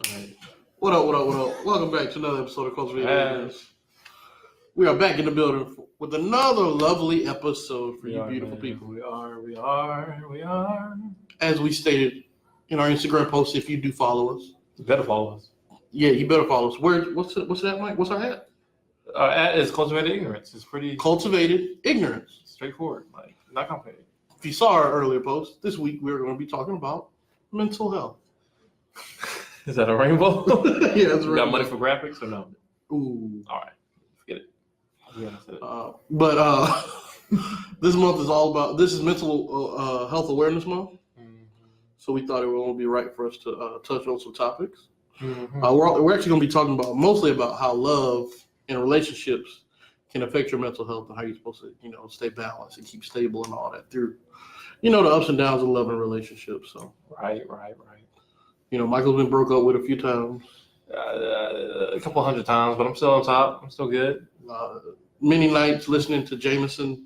All right. What up? Welcome back to another episode of Cultivated Ignorance. We are back in the building with another lovely episode for you beautiful people. We are. As we stated in our Instagram post, if you do follow us. You better follow us. Yeah, you better follow us. What's that, Mike? What's our ad? Our ad is Cultivated Ignorance. It's pretty Cultivated Ignorance. straightforward, like not complicated. If you saw our earlier post, this week we're going to be talking about mental health. Is that a rainbow? Yeah, that's You got money for graphics or no? Ooh. All right. Forget it. This month is all about, this is Mental Health Awareness Month. Mm-hmm. So we thought it would be right for us to touch on some topics. Mm-hmm. We're actually going to be talking mostly about how love and relationships can affect your mental health and how you're supposed to, stay balanced and keep stable and all that through, the ups and downs of love and relationships. So Right. Michael's been broke up with a few times. A couple hundred times, but I'm still on top. I'm still good. Many nights listening to Jameson,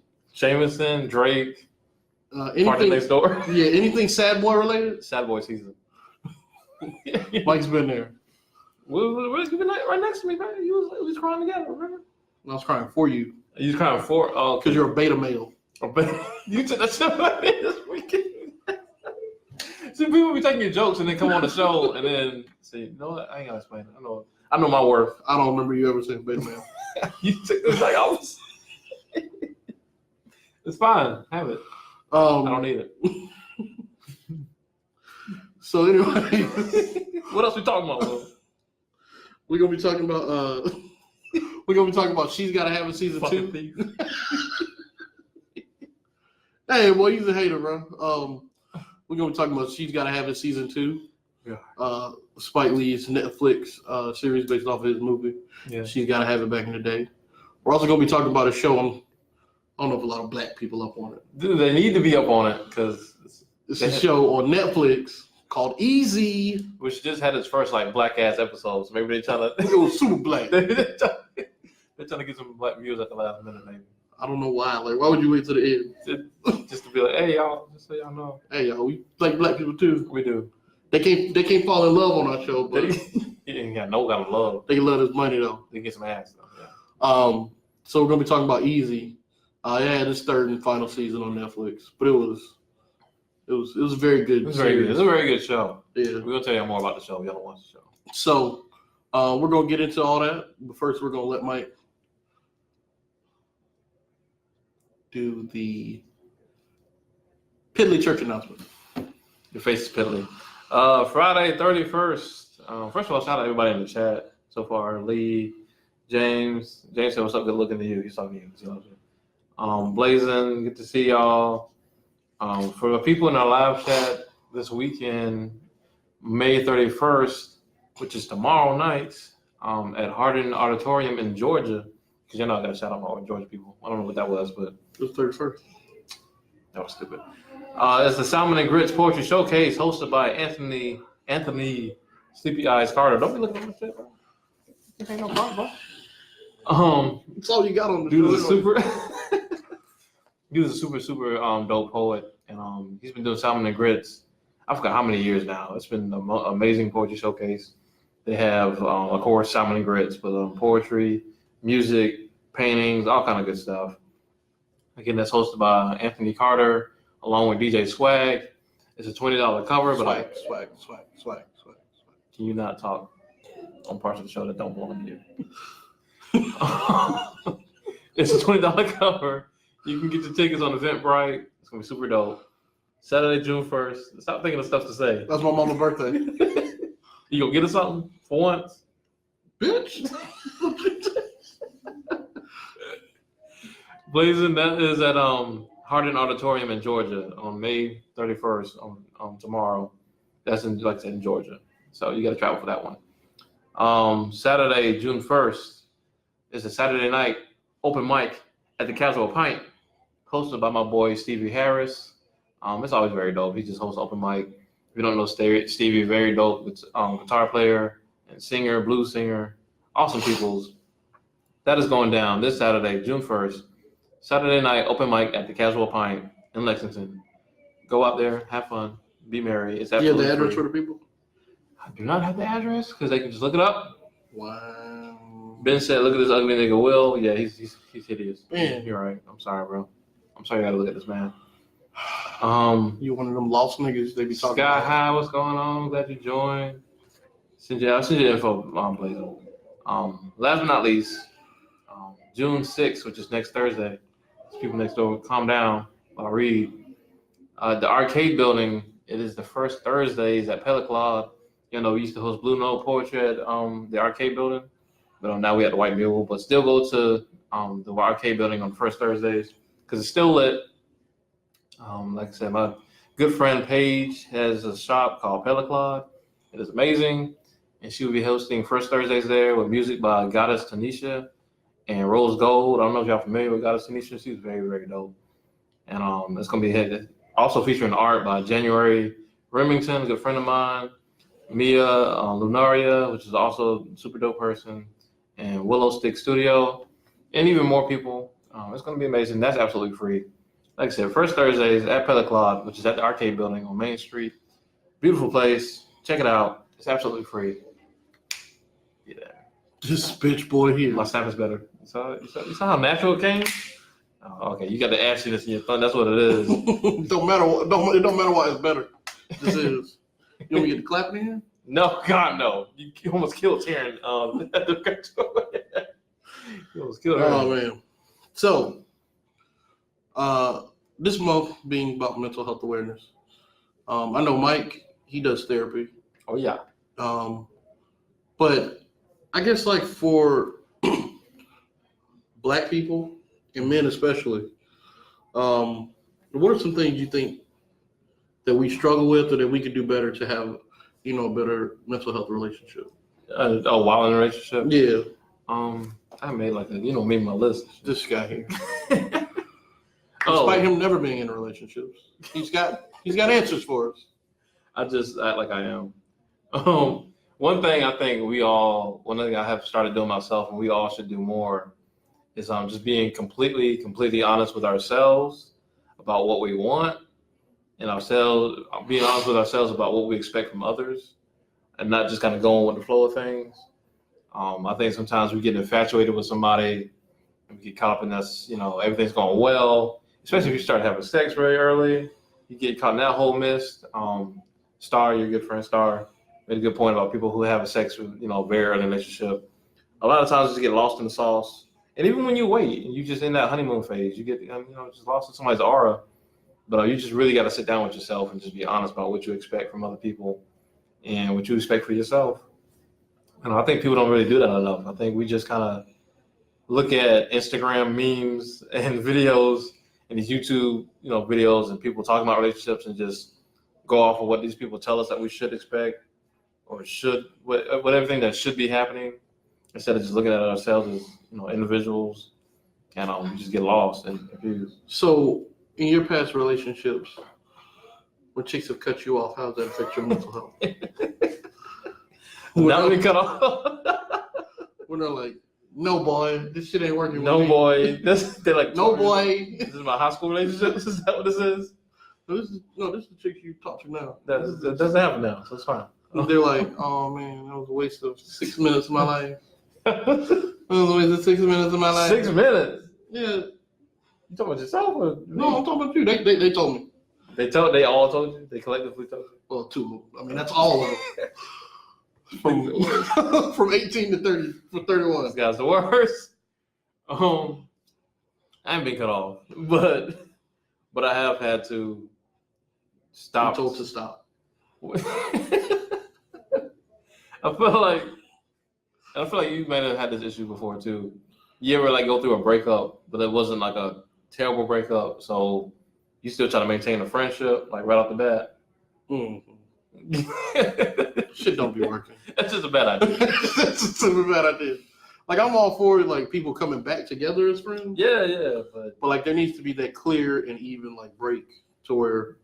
Drake, anything next door. Yeah, anything sad boy related. Sad boy season. Mike's been there. You've been right next to me, man. We was crying together, remember? I was crying for you. You was crying for? Oh, because you're a beta male. You took that shit about me this weekend. See, people be taking your jokes and then come on the show and then say, you know what? I ain't gotta explain it. I know my worth. I don't remember you ever saying beta male. You took this like I was. It's fine. Have it. I don't need it. So anyway, what else we talking about, Will? We're gonna be talking about She's Gotta Have a Season 2. Hey, boy, you's a hater, bro. We're gonna be talking about She's Gotta Have a Season 2. Yeah. Spike Lee's Netflix series based off of his movie. Yeah. She's Gotta Have It back in the day. We're also gonna be talking about a show. I don't know if a lot of black people up on it. Dude, they need to be up on it because it's a show on Netflix called Easy, which just had its first black ass episodes. Maybe they trying to. It was super black. They're trying to get some black views at the last minute, maybe. I don't know why. Why would you wait to the end? Just to be like, hey y'all, just so y'all know. Hey y'all, we like black people too. We do. They can't fall in love on our show, but he ain't got no kind of love. They love his money though. They get some ass though. Yeah. So we're gonna be talking about Easy. It had its third and final season on Netflix, but it was a very good. It was very good. It's a very good show. Yeah. We're gonna tell you more about the show. Y'all don't watch the show. So we're gonna get into all that, but first we're gonna let Mike do the Piddly Church announcement. Your face is piddly. Friday 31st. First of all, shout out everybody in the chat so far. Lee, James said, "What's up? Good looking to you." He's talking to you. He loves you. Blazing, good to see y'all. For the people in our live chat this weekend, May 31st, which is tomorrow night, at Hardin Auditorium in Georgia. Because I got to shout out my Georgia people. I don't know what that was, but it was 31st. That was stupid. It's the Salmon and Grits Poetry Showcase hosted by Anthony Sleepy Eyes Carter. Don't be looking at my shit, bro. This ain't no problem, bro. That's all you got on the dude is a super dope poet, and he's been doing Salmon and Grits. I forgot how many years now. It's been an amazing poetry showcase. They have, of course, Salmon and Grits, but poetry, music, paintings, all kind of good stuff. Again, that's hosted by Anthony Carter along with DJ Swag. It's a $20 cover, but Swag. Can you not talk on parts of the show that don't belong to you? It's a $20 cover. You can get your tickets on Eventbrite. It's gonna be super dope. Saturday, June 1st. Stop thinking of stuff to say. That's my mama's birthday. You gonna get us something for once? Bitch. Blazing, that is at Hardin Auditorium in Georgia on May 31st on tomorrow. That's in Georgia. So you gotta travel for that one. Saturday, June 1st is a Saturday night open mic at the Casual Pint, hosted by my boy Stevie Harris. It's always very dope. He just hosts open mic. If you don't know Stevie, very dope guitar player and singer, blues singer, awesome peoples. That is going down this Saturday, June 1st. Saturday night open mic at the Casual Pint in Lexington. Go out there, have fun, be merry. It's absolutely the address free. for the people? I do not have the address because they can just look it up. Wow. Ben said, "Look at this ugly nigga, Will." Yeah, he's hideous. Ben. You're right. I'm sorry, bro. I'm sorry you gotta look at this man. You one of them lost niggas they be talking Sky about. High, what's going on? Glad you joined. I'll send you the info, Blazer. Last but not least, June 6th, which is next Thursday. People next door, calm down. I'll read. The arcade building, it is the first Thursdays at Pellet Club. You know, we used to host Blue Note Poetry at the arcade building. But now we at the White Mule. But still go to the arcade building on the first Thursdays because it's still lit. Like I said, my good friend Paige has a shop called Pellet Club. It is amazing. And she will be hosting first Thursdays there with music by Goddess Tanisha and Rose Gold. I don't know if y'all familiar with Goddess Tanisha. She's very, very dope. And it's going to be also featuring art by January Remington, a good friend of mine, Mia Lunaria, which is also a super dope person, and Willow Stick Studio, and even more people. It's going to be amazing. That's absolutely free. Like I said, first Thursdays at Pellet Club, which is at the arcade building on Main Street. Beautiful place. Check it out. It's absolutely free. Yeah. This bitch boy here. My snap is better. You saw how natural it came? Oh, okay. You got the ashiness in your thumb. That's what it is. Don't matter what. It don't matter why it's better. This is. You want me to get the clapping in? No, God, no. You almost killed Taryn. You almost killed her. Oh man. So, this month being about mental health awareness. I know Mike. He does therapy. Oh yeah. But I guess like for Black people and men especially, what are some things you think that we struggle with or that we could do better to have, a better mental health relationship? While in a relationship? Yeah. I made me my list. This guy here. Despite him never being in relationships, he's got answers for us. I just act like I am. One thing I think one thing I have started doing myself, and we all should do more, is just being completely honest with ourselves about what we want, and being honest with ourselves about what we expect from others, and not just kind of going with the flow of things. I think sometimes we get infatuated with somebody, and we get caught up in this, everything's going well, especially if you start having sex very early. You get caught in that whole mist. Star, your good friend Star, made a good point about people who have sex with, very early in a relationship. A lot of times you just get lost in the sauce. And even when you wait and you just in that honeymoon phase, you get, just lost in somebody's aura. But you just really got to sit down with yourself and just be honest about what you expect from other people and what you expect for yourself. And I think people don't really do that enough. I think we just kind of look at Instagram memes and videos and these YouTube, videos and people talking about relationships and just go off of what these people tell us that we should expect or what everything that should be happening, instead of just looking at ourselves as individuals, and we just get lost and confused. So, in your past relationships, when chicks have cut you off, how does that affect your mental health? Now we cut off. When they're like, "No boy, this shit ain't working." No with boy, they're like, "No boy, this is my high school relationship. Is that what this is?" This is the chick you talk to now. That doesn't happen now, so it's fine. They're like, "Oh man, that was a waste of 6 minutes of my life." That was a waste of 6 minutes of my life. 6 minutes? Yeah. You talking about yourself or me? No, I'm talking about you. They told me. They all told you? They collectively told you? Well, two. I mean, that's all of them. From 18 to 30, for 31. This guy's the worst. I haven't been cut off, but I have had to stop. I'm told to stop. I feel like you might have had this issue before too. You ever go through a breakup, but it wasn't like a terrible breakup, so you still try to maintain a friendship right off the bat? Mm-hmm. Shit don't be working. That's just a bad idea. That's a super bad idea. I'm all for people coming back together as friends. Yeah, but there needs to be that clear and even break to where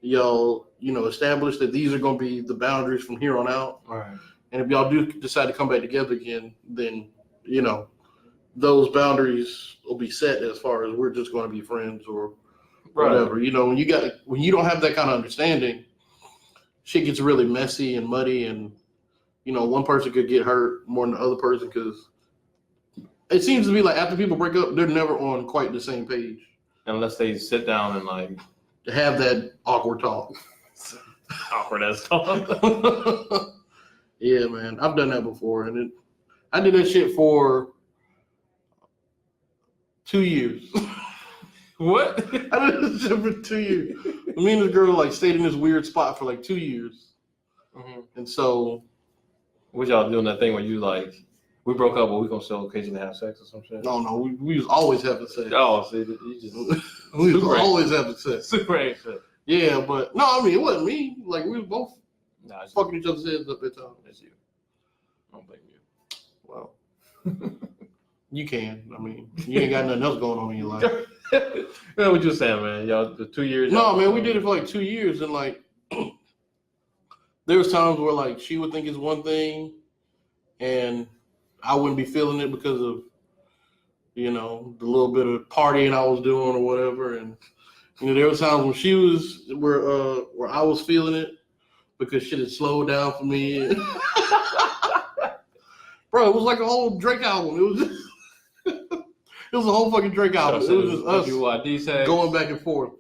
y'all establish that these are going to be the boundaries from here on out. All right. And if y'all do decide to come back together again, then those boundaries will be set as far as we're just going to be friends or whatever. When you don't have that kind of understanding, shit gets really messy and muddy, and one person could get hurt more than the other person because it seems to be like after people break up, they're never on quite the same page. Unless they sit down and like have that awkward talk. Awkward as talk. Yeah, man. I've done that before. And I did that shit for 2 years. What? I did this shit for 2 years. Me and this girl like stayed in this weird spot for like 2 years. Mm-hmm. And so. What y'all doing that thing where you like, we broke up, but we gonna still occasionally have sex or some shit? No, we was always having sex. Oh, see, you just we was always having sex. Super ain't shit. Yeah, but no, I mean it wasn't me. Like we were both fucking each other's heads up at times. It's you. I don't blame you. Well, you can. I mean, you ain't got nothing else going on in your life. Yeah, what you saying, man? Y'all, the 2 years. No, man, we did it for like 2 years, and like there was times where like she would think it's one thing, and I wouldn't be feeling it because of, the little bit of partying I was doing or whatever. And, there was times when she was, where I was feeling it because shit had slowed down for me. Bro, it was like a whole Drake album. It was just, it was a whole fucking Drake album. It was just us going back and forth.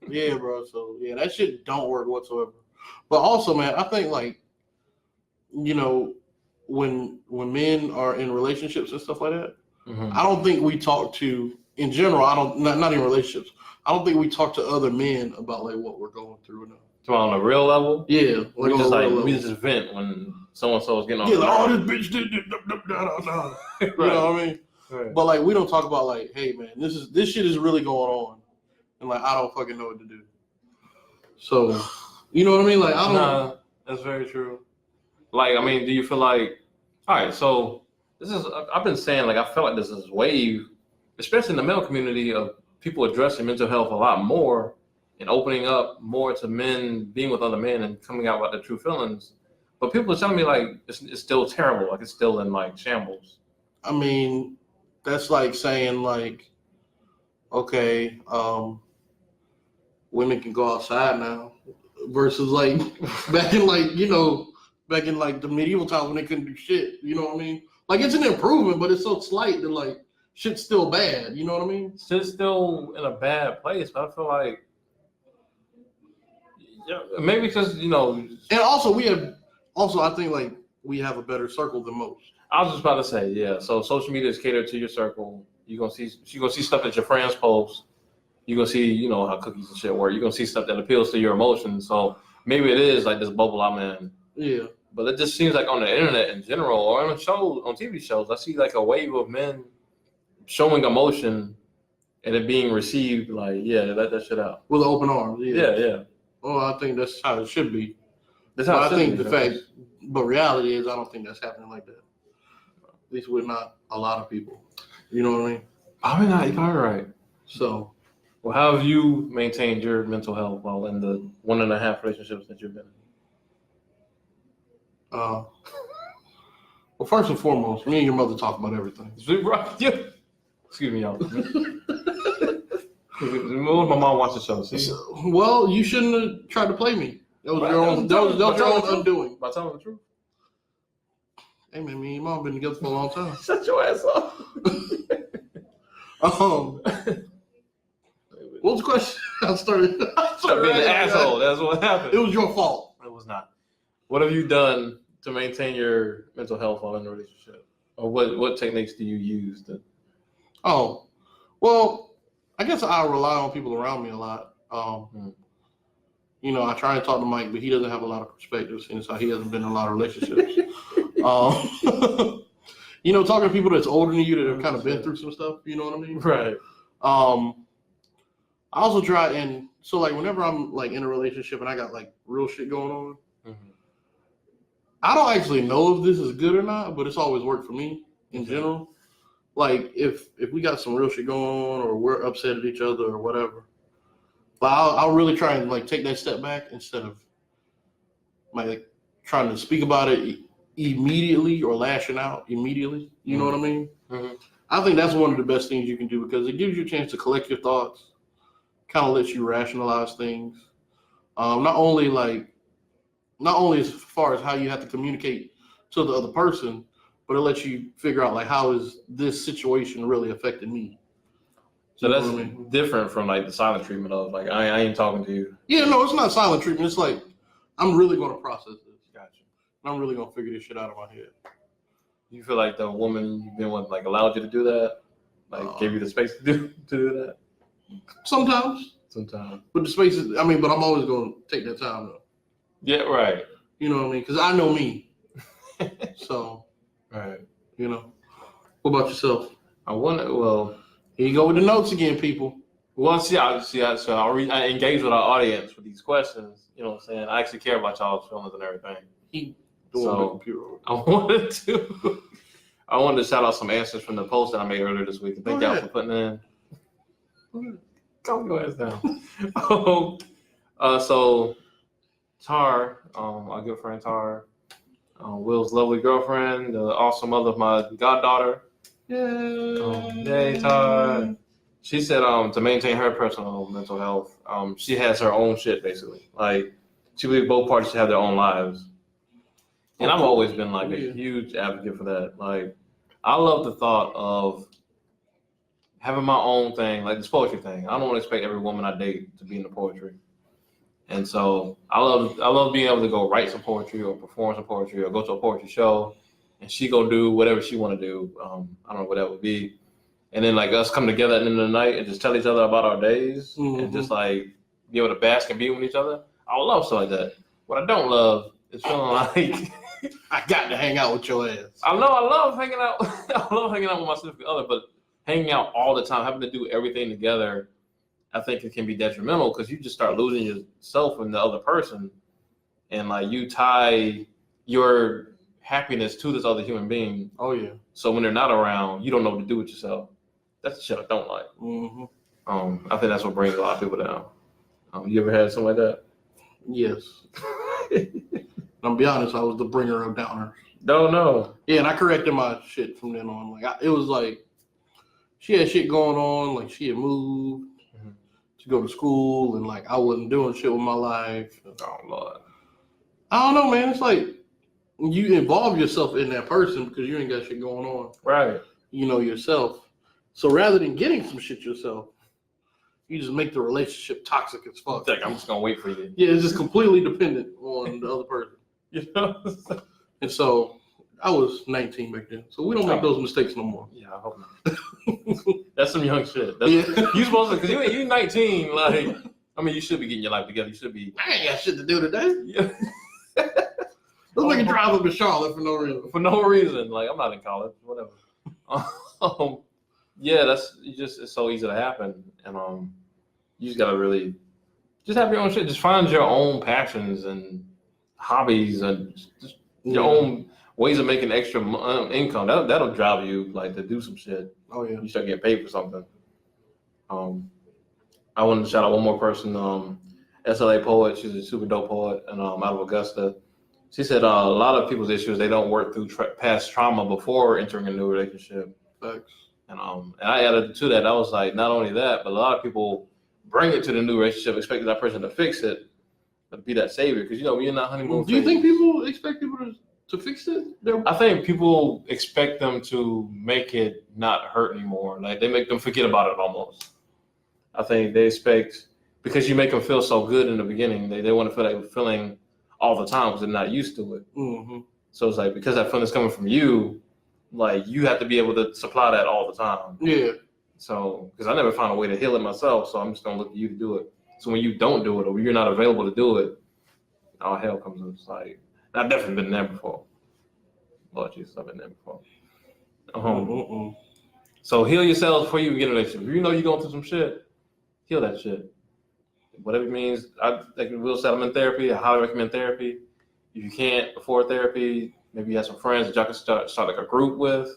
Yeah, bro. So, yeah, that shit don't work whatsoever. But also, man, I think like, when men are in relationships and stuff like that, mm-hmm. I don't think we talk to, in general, not in relationships, I don't think we talk to other men about like what we're going through now. So on a real level? Yeah. Like we just vent when so-and-so is getting on. Yeah, like, oh, this bitch did. Right. You know what I mean? Right. But like we don't talk about like, hey man, this shit is really going on. And like I don't fucking know what to do. So you know what I mean? Like I don't Nah, that's very true. Like, I mean, do you feel like, all right, so I've been saying, like, I feel like there's this wave, especially in the male community, of people addressing mental health a lot more and opening up more to men being with other men and coming out about their true feelings. But people are telling me, like, it's still terrible, like, it's still in, like, shambles. I mean, that's like saying, like, okay, women can go outside now versus, like, back in, like, back in like the medieval times when they couldn't do shit, you know what I mean? Like it's an improvement, but it's so slight that like shit's still bad, you know what I mean? Shit's still in a bad place, but I feel like maybe because and also I think like we have a better circle than most. I was just about to say, yeah. So social media is catered to your circle. You're gonna see stuff that your friends post. You're gonna see, how cookies and shit work. You're gonna see stuff that appeals to your emotions. So maybe it is like this bubble I'm in. Yeah. But it just seems like on the internet in general or on shows, on TV shows, I see like a wave of men showing emotion and it being received like, yeah, let that shit out. With open arms. Yeah. Well, I think that's how it should be. That's how I think but reality is I don't think that's happening like that. At least with not a lot of people. You know what I mean? Probably not. You're probably right. So. Well, how have you maintained your mental health while in the 1.5 relationships that you've been in? Well, first and foremost, me and your mother talk about everything. Excuse me, y'all. My mom watched the show. See? Well, you shouldn't have tried to play me. That was your own. That was your own undoing. By telling the truth. Hey man, me and your mom been together for a long time. Shut your ass up. What was the question? I started being an asshole. That's what happened. It was your fault. It was not. What have you done to maintain your mental health while in a relationship? Or what techniques do you use to? Oh, well, I guess I rely on people around me a lot. I try and talk to Mike, but he doesn't have a lot of perspectives, and so he hasn't been in a lot of relationships. Talking to people that's older than you that have kind of been through some stuff, you know what I mean? Right. I also try and so like whenever I'm like in a relationship and I got like real shit going on, I don't actually know if this is good or not, but it's always worked for me in general. Like if we got some real shit going on or we're upset at each other or whatever, but I'll really try and like take that step back instead of like trying to speak about it immediately or lashing out immediately. You know what I mean? Mm-hmm. I think that's one of the best things you can do because it gives you a chance to collect your thoughts, kind of lets you rationalize things. Not only like not only as far as how you have to communicate to the other person, but it lets you figure out like how is this situation really affecting me. So that's different from like the silent treatment of like I ain't talking to you. Yeah, no, it's not silent treatment. It's like I'm really going to process this. Gotcha. I'm really going to figure this shit out of my head. You feel like the woman you've been with like allowed you to do that, like gave you the space to do that? Sometimes. But the space is, but I'm always going to take that time though. Yeah, right. You know what I mean? Because I know me. So, right. You know. What about yourself? Here you go with the notes again, people. Well, so I engage with our audience with these questions. You know what I'm saying? I actually care about y'all's feelings and everything. I wanted to shout out some answers from the post that I made earlier this week. Thank y'all for putting in. Calm your ass down. So Tar, our good friend Tar, Will's lovely girlfriend, the awesome mother of my goddaughter. Yay, Tar. She said to maintain her personal mental health, she has her own shit basically. Like she believes both parties should have their own lives. And I've always been like a huge advocate for that. Like I love the thought of having my own thing, like this poetry thing. I don't want to expect every woman I date to be into poetry. And so I love being able to go write some poetry or perform some poetry or go to a poetry show and she go do whatever she want to do. I don't know what that would be. And then like us come together at the end of the night and just tell each other about our days and just like be able to bask and be with each other. I would love stuff like that. What I don't love is feeling like I got to hang out with your ass. I love hanging out. I love hanging out with my significant other, but hanging out all the time, having to do everything together, I think it can be detrimental because you just start losing yourself in the other person, and like you tie your happiness to this other human being. Oh yeah. So when they're not around, you don't know what to do with yourself. That's the shit I don't like. I think that's what brings a lot of people down. You ever had something like that? Yes. I'll be honest, I was the bringer of downers. No. Yeah, and I corrected my shit from then on. Like it was like she had shit going on. Like she had moved to go to school, and like I wasn't doing shit with my life. Oh Lord. I don't know, man. It's like you involve yourself in that person because you ain't got shit going on. Right. You know yourself. So rather than getting some shit yourself, you just make the relationship toxic as fuck. It's like I'm just gonna wait for you. Yeah, it's just completely dependent on the other person. You know. And so I was 19 back then, so we don't make those mistakes no more. Yeah, I hope not. That's some young shit. You supposed to, because you 19. Like, I mean, you should be getting your life together. You should be. I ain't got shit to do today. Yeah. Let's make a drive up to Charlotte for no reason. For no reason. Like, I'm not in college. Whatever. Yeah, it's so easy to happen, and you just gotta really just have your own shit. Just find your own passions and hobbies and just your own ways of making extra income. That'll drive you like to do some shit. Oh yeah. You start getting paid for something. I wanted to shout out one more person. SLA poet. She's a super dope poet, and out of Augusta. She said a lot of people's issues they don't work through past trauma before entering a new relationship. Thanks. And I added to that. I was like, not only that, but a lot of people bring it to the new relationship expecting that person to fix it, but be that savior. Because we're in that honeymoon phase. Do you think people expect people to fix it? I think people expect them to make it not hurt anymore. Like they make them forget about it almost. I think they expect, because you make them feel so good in the beginning, they want to feel that feeling all the time because they're not used to it. So it's like, because that feeling's coming from you, like you have to be able to supply that all the time. Yeah. So, because I never found a way to heal it myself, so I'm just gonna look at you to do it. So when you don't do it or you're not available to do it, all hell comes in. It's like, I've definitely been there before. Lord Jesus, I've been there before. So heal yourselves before you get in a relationship. If you know you're going through some shit, heal that shit. Whatever it means. Like Will said, I'm in therapy. I highly recommend therapy. If you can't afford therapy, maybe you have some friends that y'all can start like a group with.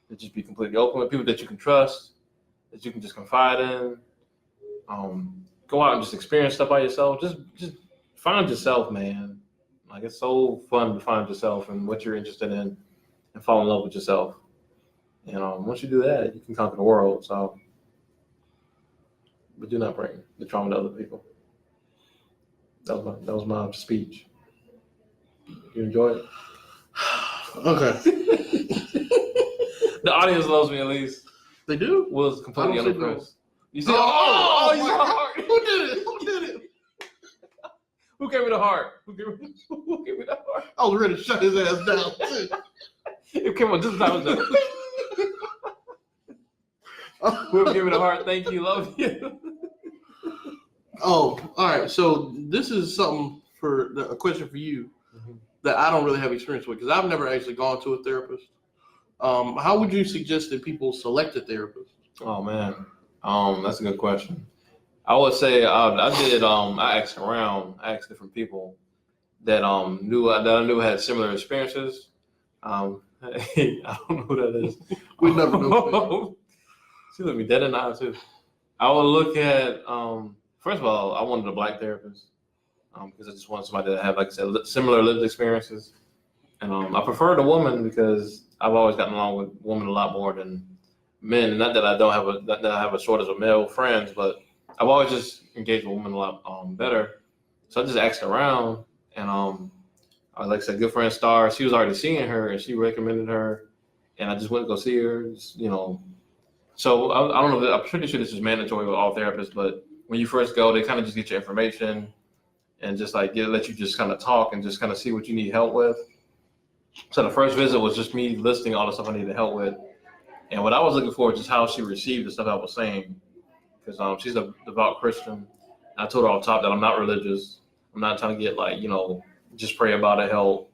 That just be completely open with people that you can trust, that you can just confide in. Go out and just experience stuff by yourself. Just find yourself, man. Like it's so fun to find yourself and what you're interested in, and fall in love with yourself. And once you do that, you can conquer the world. So, but do not bring the trauma to other people. That was my speech. You enjoy it? Okay. The audience loves me at least. They do? Will's completely I don't say unimpressed. You see? Oh, you my saw the God. heart. Who did it? Who did it? Who gave me the heart? Who gave me the heart? I was ready to shut his ass down. It came on just as I was done. Whoever gave me the heart, thank you, love you. Oh, all right. So this is something a question for you that I don't really have experience with because I've never actually gone to a therapist. How would you suggest that people select a therapist? Oh man, that's a good question. I would say I did. I asked around. I asked different people that I knew had similar experiences. I don't know who that is. We never know. She looked me dead in the eye too. I would look at first of all, I wanted a black therapist because I just wanted somebody that had, like I said, similar lived experiences. And I preferred a woman because I've always gotten along with women a lot more than men. And not that I don't have a shortage of male friends, but I've always just engaged with women a lot better. So I just asked around, and like I said, good friend Star, she was already seeing her, and she recommended her, and I just went to go see her. So I don't know. I'm pretty sure this is mandatory with all therapists, but when you first go, they kind of just get your information and just like let you just kind of talk and just kind of see what you need help with. So the first visit was just me listing all the stuff I needed help with, and what I was looking for was just how she received the stuff I was saying, because she's a devout Christian. And I told her off top that I'm not religious. I'm not trying to get just pray about it, help.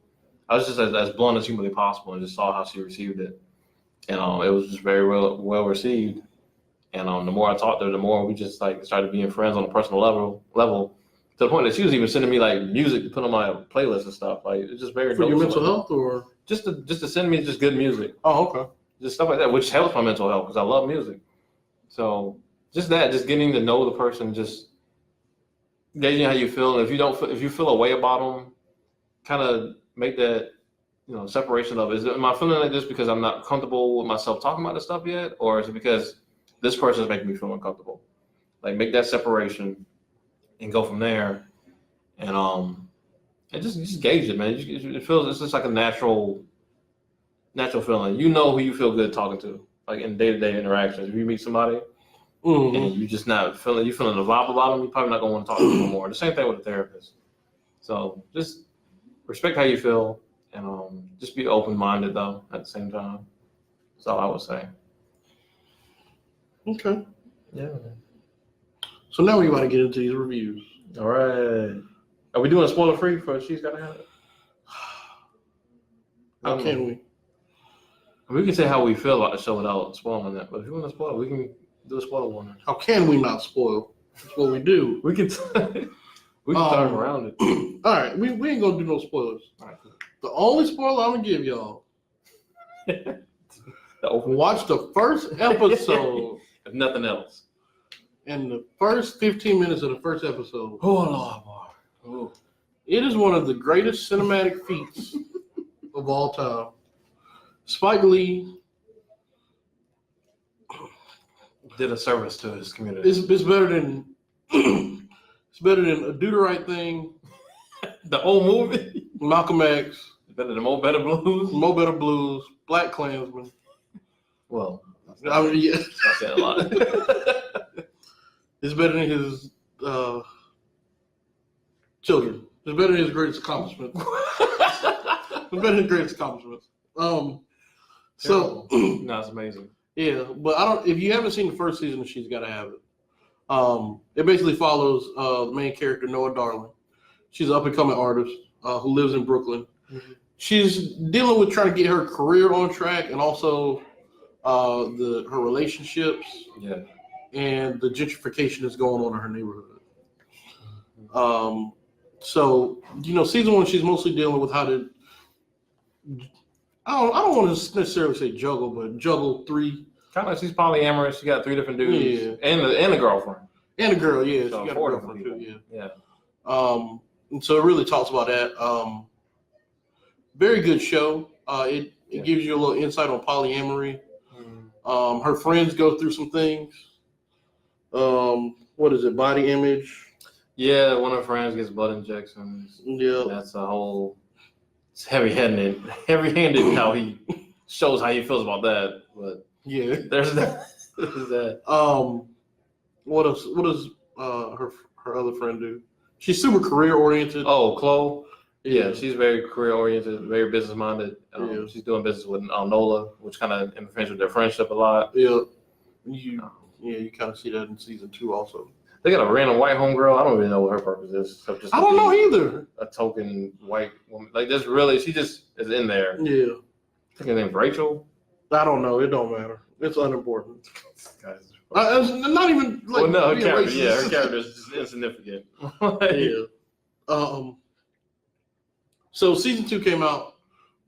I was just as blunt as humanly possible and just saw how she received it. And it was just very well received. And the more I talked to her, the more we just started being friends on a personal level, to the point that she was even sending me music to put on my playlist and stuff. It's just very for your mental health, or just to send me just good music. Oh, okay. Just stuff like that, which helps my mental health because I love music. So just getting to know the person, just gauging how you feel. And if you feel a way about them, kind of make that separation of am I feeling like this because I'm not comfortable with myself talking about this stuff yet, or is it because this person is making me feel uncomfortable? Make that separation and go from there, and just gauge it, man. It feels it's just like a natural feeling. You know who you feel good talking to, in day-to-day interactions. If you meet somebody and you just not feeling the vibe about them, you're probably not gonna want to talk to them anymore. The same thing with a therapist. So just respect how you feel, and just be open-minded though at the same time. That's all I would say. Okay. Yeah. So now we about to get into these reviews. All right. Are we doing a spoiler-free for She's Gotta Have It? How can we? We can say how we feel about the show without spoiling it, but if you want to spoil, we can do a spoiler warning. How can we not spoil? That's what we do. We can turn around it. All right, we ain't gonna do no spoilers. All right. The only spoiler I'm gonna give y'all: watch the first episode. If nothing else. In the first 15 minutes of the first episode. Oh Lord. It is one of the greatest cinematic feats of all time. Spike Lee did a service to his community. It's better than A Do the Right Thing. The whole movie. Malcolm X. It's better than Mo Better Blues. Mo Better Blues. Black Klansman. Well, I mean, yeah. I said a lot. It's better than his children. It's better than his greatest accomplishment. It's better than his greatest accomplishments. So no, it's amazing. Yeah, but if you haven't seen the first season of She's Gotta Have It, it basically follows the main character, Nola Darling. She's an up-and-coming artist who lives in Brooklyn. Mm-hmm. She's dealing with trying to get her career on track and also her relationships. Yeah. And the gentrification that's going on in her neighborhood. So season one, she's mostly dealing with how to. I don't want to necessarily say juggle three. Kind of like she's polyamorous. She got 3 different dudes, and a girlfriend, and a girl. Yeah, so she got 4 a different girlfriend people. too. Yeah. Yeah. And so it really talks about that. Very good show. It gives you a little insight on polyamory. Her friends go through some things. What is it? Body image. Yeah, one of her friends gets blood injections. Yeah. That's a whole it's heavy-handed how he shows how he feels about that. But yeah, there's that. There's that. What does her other friend do? She's super career oriented. Oh, Chloe. Yeah, she's very career oriented, very business minded. She's doing business with Nola, which kind of interferes with their friendship a lot. Yeah, you kind of see that in season 2 also. They got a random white homegirl. I don't really know what her purpose is. I don't know either. A token white woman, like this. Really, she just is in there. Yeah, I think her name's Rachel. I don't know. It don't matter. It's unimportant. Guys. It's not even like. Well, no, her character. racist. Yeah, her character is just insignificant. Yeah. So season 2 came out.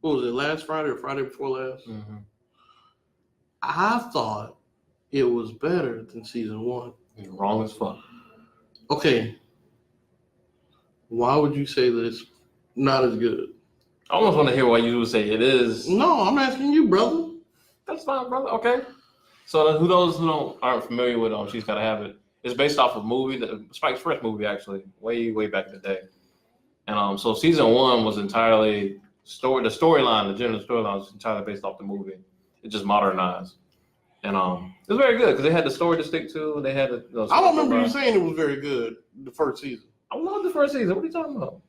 What was it? Last Friday or Friday before last? Mm-hmm. I thought it was better than season 1. You're wrong as fuck. Okay. Why would you say that it's not as good? I almost want to hear why you would say it is. No, I'm asking you, brother. That's fine, brother. Okay. So who aren't familiar with She's Gotta Have It, it's based off of a movie, Spike's first movie actually, way back in the day. And so season 1 was entirely the general storyline was entirely based off the movie. It just modernized. And it was very good because they had the story to stick to. They had I don't remember you saying it was very good the first season. I loved the first season. What are you talking about?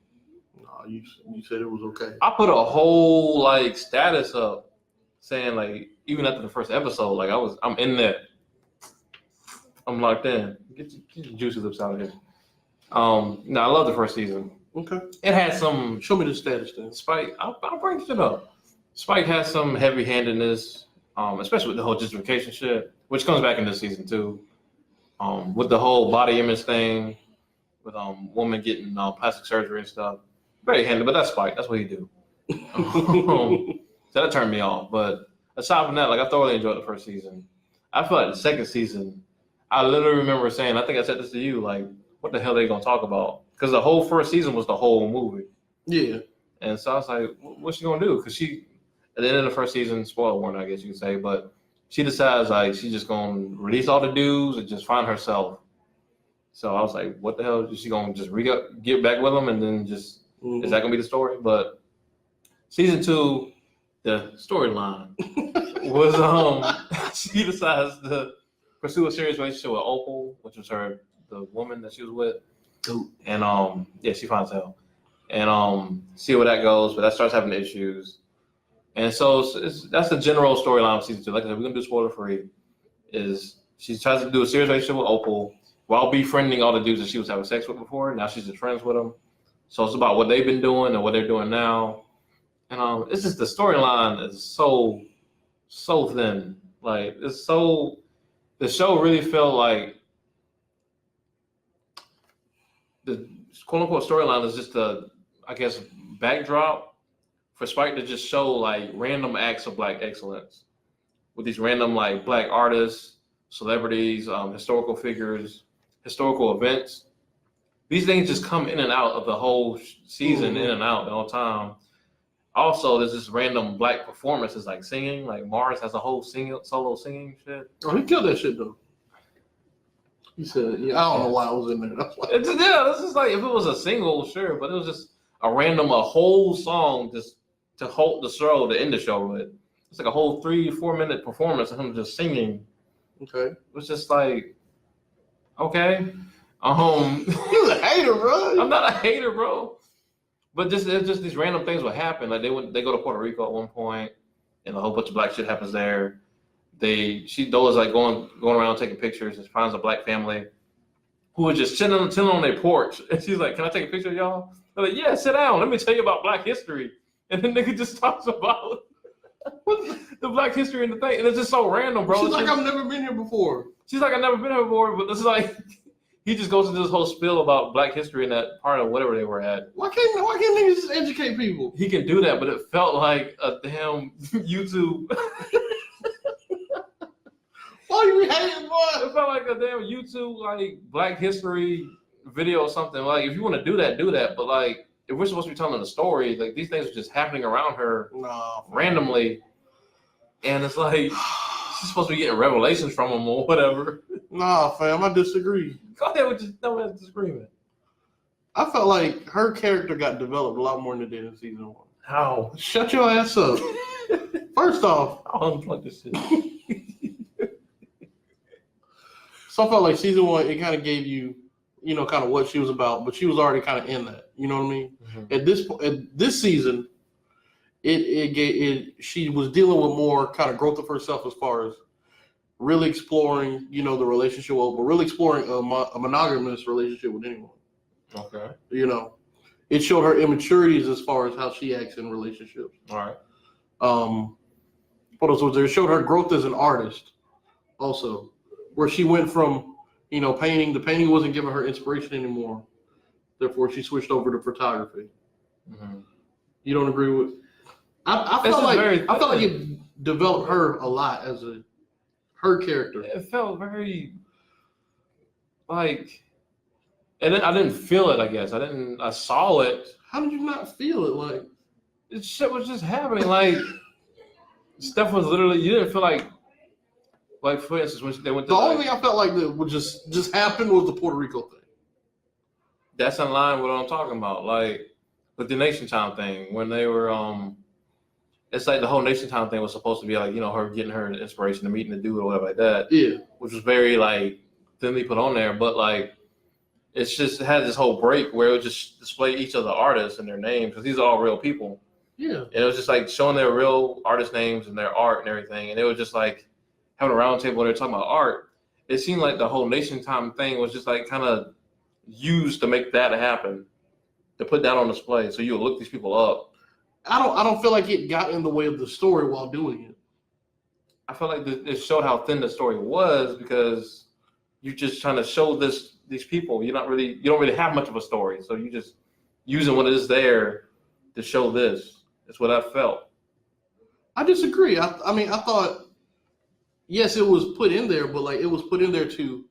No, you said it was okay. I put a whole status up saying even after the first episode, I'm in there. I'm locked in. Get your juicy lips out of here. No, I love the first season. Okay. It had some. Show me the status then. Spike. I'll bring shit up. Spike has some heavy-handedness. Especially with the whole gentrification shit, which comes back in this season too. With the whole body image thing, with women getting plastic surgery and stuff. Very handy, but that's Spike. That's what he do. So that turned me off. But aside from that, I thoroughly enjoyed the first season. I feel like the second season, I literally remember saying, I think I said this to you, what the hell are they gonna talk about? Because the whole first season was the whole movie. Yeah. And so I was like, what's she gonna do? Because at the end of the first season, spoiler warning, I guess you could say, but she decides she's just gonna release all the dudes and just find herself. So I was like, what the hell? Is she gonna just get back with them and then just is that gonna be the story? But season 2, the storyline was she decides to pursue a serious relationship with Opal, which was the woman that she was with. And she finds out. And see where that goes, but that starts having issues. And so that's the general storyline of season 2. Like I said, we're gonna do spoiler free. Is she tries to do a serious relationship with Opal while befriending all the dudes that she was having sex with before. Now she's just friends with them. So it's about what they've been doing and what they're doing now. And it's just the storyline is so thin. The show really felt like the quote unquote storyline is just backdrop for Spike to just show random acts of Black excellence with these random Black artists, celebrities, historical figures, historical events. These things just come in and out of the whole season, in and out the whole time. Also, there's this random Black performances singing. Mars has a whole solo singing shit. Oh, he killed that shit though. He said, "Yeah, I don't know why I was in there." That's why. This is if it was a single, sure, but it was just a whole song just to hold the show, to end the show with. It's a whole 3-4 minute performance of him just singing. Okay. It was just okay. You're a hater, bro. I'm not a hater, bro. But it's just these random things would happen. They go to Puerto Rico at one point, and a whole bunch of Black shit happens there. Dola's going around taking pictures and finds a Black family who was just chilling on their porch. And she's like, "Can I take a picture of y'all?" They're like, "Yeah, sit down. Let me tell you about Black history." And the nigga just talks about the Black history and the thing. And it's just so random, bro. She's like, "I've never been here before." She's like, "I've never been here before." But this is he just goes into this whole spiel about Black history in that part of whatever they were at. Why can't niggas just educate people? He can do that, but it felt like a damn YouTube. Why you be hating, boy? It felt like a damn YouTube Black history video or something. If you want to do that, do that. But if we're supposed to be telling the story, these things are just happening around her randomly, and it's she's supposed to be getting revelations from him or whatever. Nah, fam, I disagree. Go ahead with just dumbass disagreement. I felt like her character got developed a lot more than it did in season 1. How? Shut your ass up. First off, I'll unplug this shit. So I felt like season 1, it kind of gave you, kind of what she was about, but she was already kind of in that. You know what I mean? Mm-hmm. At this season, she was dealing with more kind of growth of herself as far as really exploring, the relationship, but really exploring a monogamous relationship with anyone. Okay. It showed her immaturities as far as how she acts in relationships. All right. What else was there? It showed her growth as an artist, also, where she went from, painting. The painting wasn't giving her inspiration anymore. Therefore, she switched over to photography. Mm-hmm. You don't agree with? I felt like it developed her a lot as her character. It felt very like, and then I didn't feel it. I guess I saw it. How did you not feel it? Like, this shit was just happening. Like stuff was literally. You didn't feel like for instance when they went. The only thing I felt like that would just happen was the Puerto Rico thing. That's in line with what I'm talking about. Like with the Nation Time thing when they were it's like the whole Nation Time thing was supposed to be like, her getting her inspiration to meeting the dude or whatever like that. Yeah. Which was very like thinly put on there, but like it had this whole break where it would just display each of the artists and their names because these are all real people. Yeah. And it was just like showing their real artist names and their art and everything. And it was just like having a round table where they're talking about art. It seemed like the whole Nation Time thing was just like kind of used to make that happen, to put that on display. So you would look these people up. I don't feel like it got in the way of the story while doing it. I feel like it showed how thin the story was because you're just trying to show these people. You don't really have much of a story. So you just using what is there to show this. That's what I felt. I disagree. I mean, I thought, yes, it was put in there, but like it was put in there to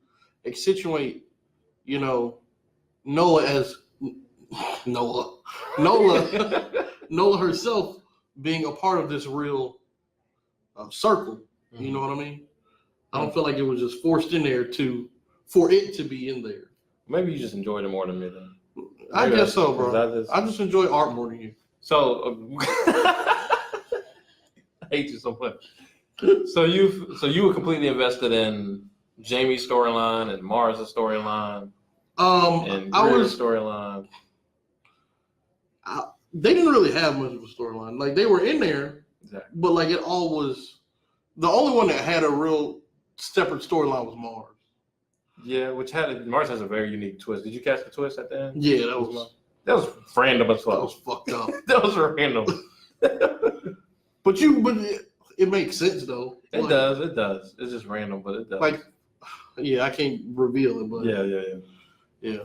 accentuate, Nola as Nola herself being a part of this real circle. Mm-hmm. You know what I mean? I don't feel like it was just forced in there for it to be in there. Maybe you just enjoyed it more than me then. I guess so, bro. I just enjoy art more than you. So I hate you so much. So you were completely invested in Jamie's storyline and Mars' storyline. And Greer's storyline. They didn't really have much of a storyline. Like they were in there, exactly. But like it all was. The only one that had a real separate storyline was Mars. Yeah, Mars has a very unique twist. Did you catch the twist at the end? Yeah, that was random as fuck. That was fucked up. That was random. but it makes sense though. It does. It's just random, but it does. Like, yeah, I can't reveal it, but yeah.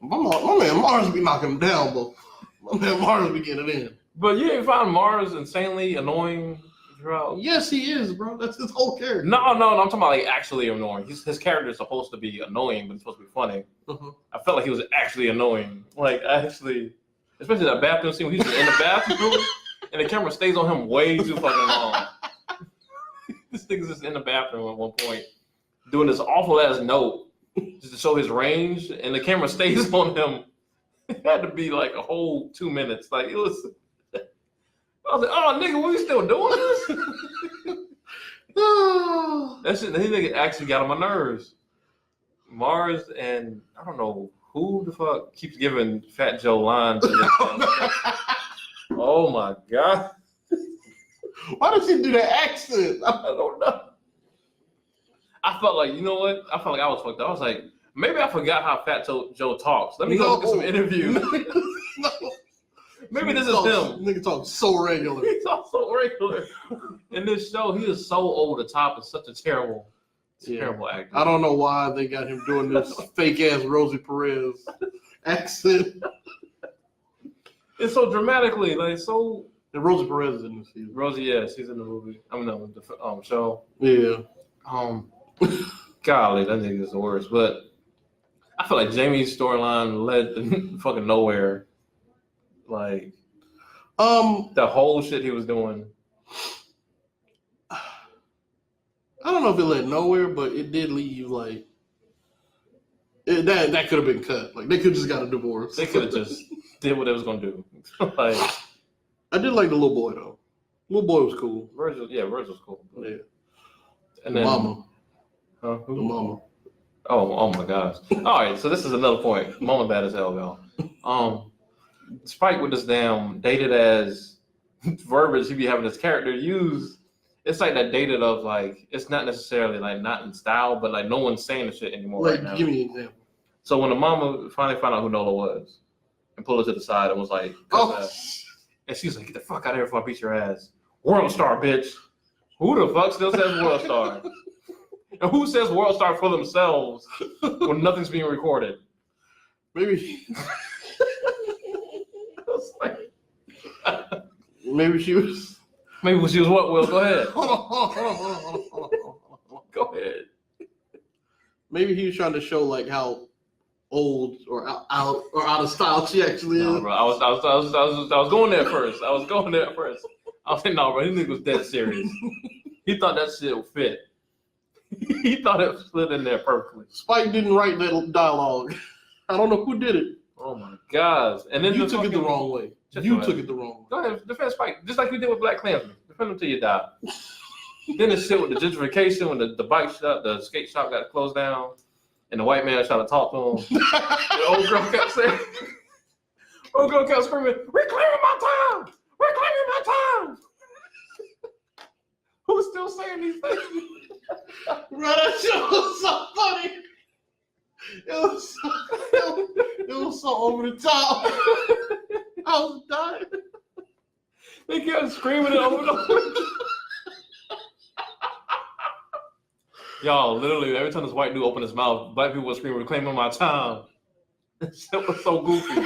My man Mars be knocking him down, but my man Mars be getting it in. But you ain't found Mars insanely annoying throughout? Yes, he is, bro. That's his whole character. No, I'm talking about like actually annoying. His character is supposed to be annoying, but it's supposed to be funny. Uh-huh. I felt like he was actually annoying. Like actually, especially that bathroom scene when he's in the bathroom and the camera stays on him way too fucking long. This nigga's just in the bathroom at one point doing this awful ass note just to show his range, and the camera stays on him. It had to be like a whole 2 minutes. Like it was. I was like, oh nigga, we still doing this? That shit, that nigga actually got on my nerves. Mars and I don't know who the fuck keeps giving Fat Joe lines. Oh my god. Why does he do that accent? I don't know. I felt like, you know what? I felt like I was fucked up. I was like, maybe I forgot how Fat Joe talks. Let me go look at some interviews. No. Maybe this is him. Nigga talks so regular. He talks so regular. In this show, he is so over the top and such a terrible actor. I don't know why they got him doing this fake ass Rosie Perez accent. It's so dramatically, like so. And Rosie Perez is in this season. Rosie, yeah, she's in the movie. I mean, no, the show. Yeah. Golly, that nigga is the worst. But I feel like Jamie's storyline led to fucking nowhere. Like, the whole shit he was doing. I don't know if it led nowhere, but it did leave like that could have been cut. Like they could have just got a divorce. They could have just did what they was gonna do. Like, I did like the little boy though. Little boy was cool. Virgil's cool. Yeah. And the then mama. Huh? The mama. Oh my gosh. All right, so this is another point. Mama bad as hell, y'all. Spike with this damn dated as verbiage he be having his character use. It's like that dated of like it's not necessarily like not in style, but like no one's saying the shit anymore Like, right now. give me an example. So when the mama finally found out who Nola was and pulled her to the side and was like, and she was like, get the fuck out of here before I beat your ass. World star, bitch. Who the fuck still says world star? And who says world star for themselves when nothing's being recorded? Maybe. Maybe she was what, Will? Go ahead. Hold on. Go ahead. Maybe he was trying to show like how old or out of style she actually is. Bro, I was going there first. I was like, no, bro, this nigga was dead serious. He thought that shit would fit. He thought it slid in there perfectly. Spike didn't write that dialogue. I don't know who did it. Oh my gosh. And then you took it the wrong way. You took it the wrong way. Go ahead, defend Spike, just like we did with Black Klansman. Defend him till you die. Then the shit with the gentrification, when the bike shop, the skate shop got closed down, and the white man tried to talk to him. The old girl kept saying, screaming, "We're claiming my time! We're claiming my time!" Who's still saying these things? Bro, that shit was so funny. It was so over the top. I was dying. They kept screaming it over and over. Y'all, literally, every time this white dude opened his mouth, black people were screaming, "Reclaiming my time." That shit was so goofy.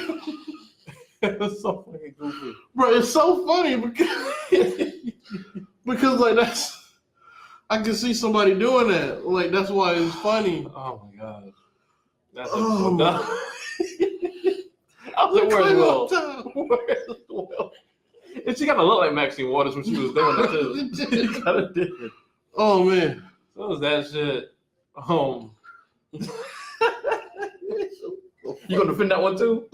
It was so fucking goofy. Bro, it's so funny because like I can see somebody doing that. Like that's why it's funny. Oh my god. That's so dumb. I was like, where's Will? Where's Will? And she kind of looked like Maxine Waters when she was doing that too. She kind of did. Oh man. So was that shit. You gonna defend that one too?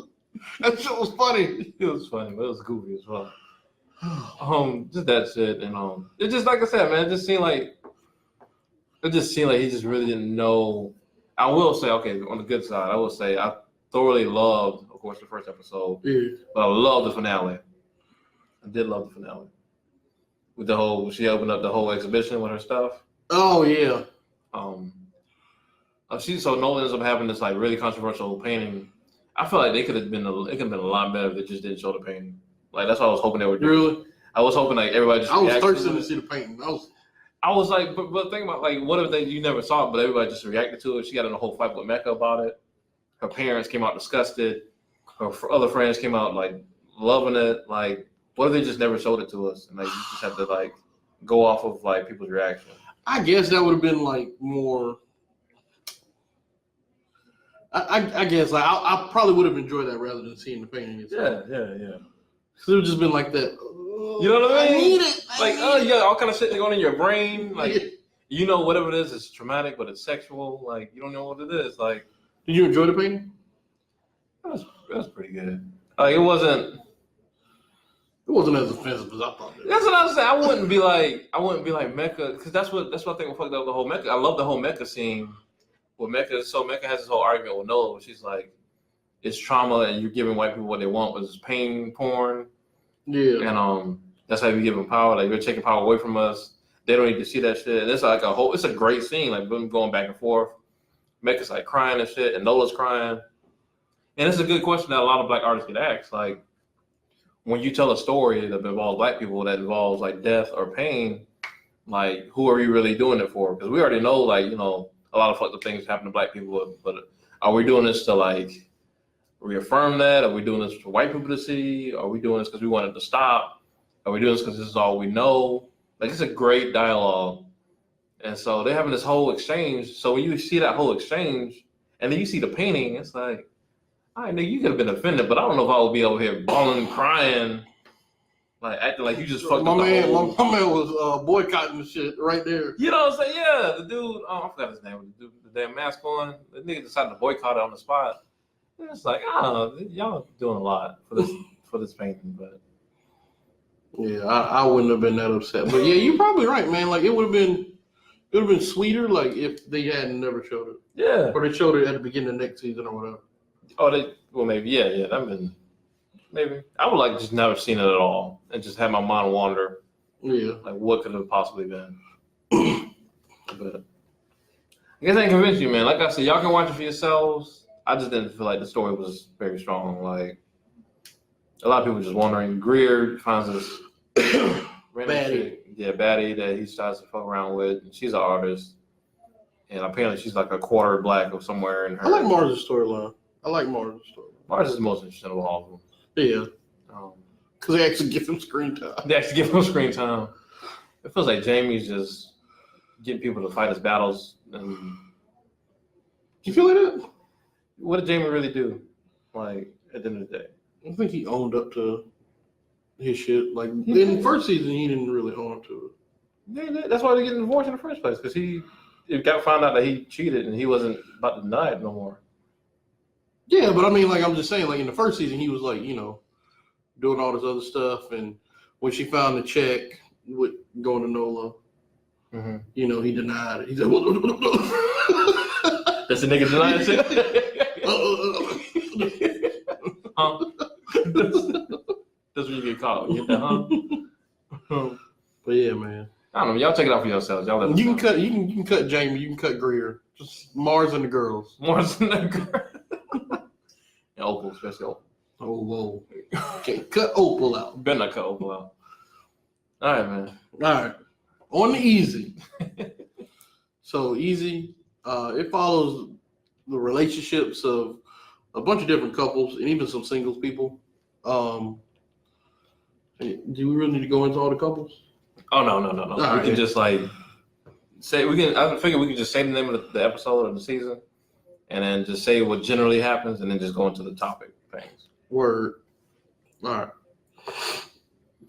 That shit was funny. It was funny, but it was goofy as well. Just that shit, and it just like I said, man, it just seemed like he just really didn't know. I will say, okay, on the good side, I will say I thoroughly loved, of course, the first episode, but I loved the finale. I did love the finale with she opened up the whole exhibition with her stuff. Oh yeah. So Nola ends up having this like really controversial painting. I feel like it could have been a lot better if they just didn't show the painting. Like that's what I was hoping they would do. Really? I was hoping like everybody just. I was thirsty to see the painting. I was like, but think about like what if you never saw it, but everybody just reacted to it. She got in a whole fight with Mecca about it. Her parents came out disgusted. Her other friends came out like loving it. Like, what if they just never showed it to us and like you just have to like go off of like people's reaction? I guess that would have been like more. I guess like I probably would have enjoyed that rather than seeing the painting itself. Yeah. Cause it would just been like that. You know what I mean? I need it. You got all kind of shit going in your brain. Like, you know, whatever it is, it's traumatic, but it's sexual. Like, you don't know what it is. Like, did you enjoy the painting? That was pretty good. Like, it wasn't as offensive as I thought. That's what I was saying. I wouldn't be like Mecca, because that's what I think fucked up the whole Mecca. I love the whole Mecca scene. With Mecca, so Mecca has this whole argument with Nola where she's like, it's trauma and you're giving white people what they want, which is pain porn. Yeah. And that's how you give them power. Like you're taking power away from us. They don't need to see that shit. And it's like it's a great scene, like them going back and forth. Mecca's like crying and shit, and Nola's crying. And it's a good question that a lot of black artists get asked. Like when you tell a story that involves black people, that involves like death or pain, like who are you really doing it for? Because we already know, like, you know, a lot of fucked up things happen to black people, but are we doing this to like reaffirm that? Are we doing this for white people to see? Are we doing this because we want it to stop? Are we doing this because this is all we know? Like it's a great dialogue. And so they're having this whole exchange. So when you see that whole exchange and then you see the painting, it's like, all right, nigga, you could have been offended, but I don't know if I would be over here bawling, crying, like acting like you just fucked my up man, the whole... My man was boycotting the shit right there. You know what I'm saying? Yeah, the dude, I forgot his name, the dude with the damn mask on. The nigga decided to boycott it on the spot. And it's like, y'all doing a lot for this painting, but Yeah, I wouldn't have been that upset. But yeah, you're probably right, man. Like it would have been sweeter like if they hadn't never showed it. Yeah. Or they showed it at the beginning of next season or whatever. Oh, maybe, yeah. That'd been maybe. I would like just never seen it at all and just have my mind wander. Yeah. Like what could have possibly been. But I guess I ain't convinced you, man. Like I said, y'all can watch it for yourselves. I just didn't feel like the story was very strong. Like a lot of people just wondering. Greer finds this random chick, baddie that he starts to fuck around with, and she's an artist. And apparently she's like a quarter black or somewhere in her. I like Mars' storyline. Mars is the most interesting of all of them. Yeah. Because they actually give him screen time. It feels like Jamie's just getting people to fight his battles. And you feel like that? What did Jamie really do? Like at the end of the day, I think he owned up to his shit. Like in the first season, he didn't really own up to it. Yeah, that's why they're getting divorced in the first place because he found out that he cheated and he wasn't about to deny it no more. Yeah, but I mean, like I'm just saying, like in the first season, he was like, doing all this other stuff, and when she found the check with going to Nola, he denied it. He said, "That's a nigga denying shit." Huh? That's what you get caught. You get that, huh? But yeah, man. I don't know. Y'all check it out for yourselves. Y'all you can cut. You can cut Jamie. You can cut Greer. Just Mars and the girls. And Opal, especially Opal. Oh, whoa. Can't cut Opal out. Better not cut Opal out. All right, man. All right. On the easy. So easy. It follows the relationships of a bunch of different couples and even some singles people. Do we really need to go into all the couples? Oh, no. We can just like say I figure we can just say the name of the episode or the season and then just say what generally happens and then just go into the topic things. Word. All right.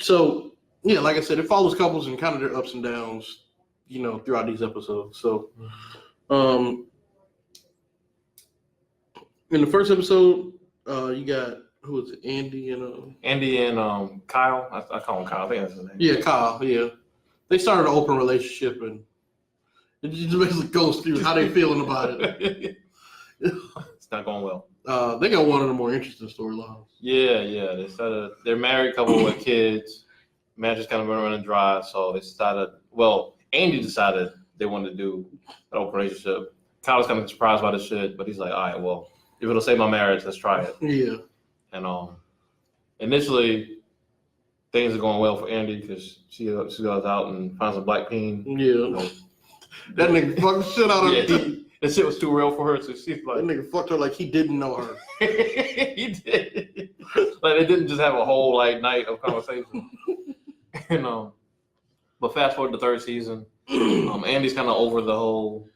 So, yeah, like I said, it follows couples and kind of their ups and downs, throughout these episodes. So, in the first episode, you got, who was it? Andy and Kyle. I call him Kyle. I think that's his name. Yeah, Kyle. Yeah. They started an open relationship and it just basically goes through how they feeling about it. It's not going well. They got one of the more interesting storylines. Yeah. They're married couple with kids. Marriage is kind of running dry, so they decided. Well, Andy decided they wanted to do an open relationship. Kyle's kind of surprised by this shit, but he's like, all right, well, if it'll save my marriage, let's try it. Yeah. And initially, things are going well for Andy because she goes out and finds a black peen. Yeah. That nigga fucked the shit out of her. That shit was too real for her, so she's like... That nigga fucked her like he didn't know her. He did. Like, they didn't just have a whole, night of conversation. But fast forward to the third season, Andy's kind of over the whole...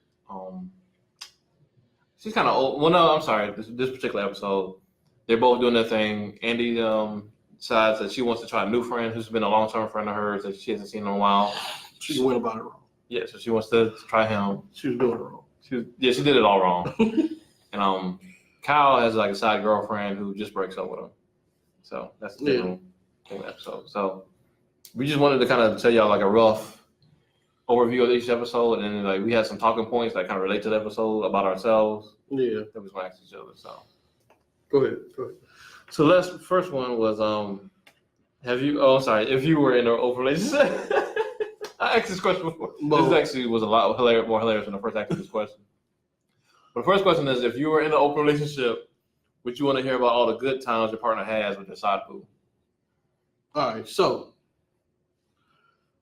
she's kind of... Well, no, I'm sorry. This particular episode, they're both doing their thing. Andy decides that she wants to try a new friend who's been a long-term friend of hers that she hasn't seen in a while. She went about it wrong. Yeah, so she wants to try him. She was doing it wrong. She did it all wrong. And Kyle has a side girlfriend who just breaks up with him. So that's the thing in the episode. So we just wanted to kind of tell y'all a rough overview of each episode, and then we had some talking points that kind of relate to the episode about ourselves. Yeah. That was going to ask each other. So go ahead. So the first one was if you were in an open relationship. I asked this question before. This actually was a lot more hilarious when I first asked this question. But the first question is, if you were in an open relationship, would you want to hear about all the good times your partner has with their side boo? All right, so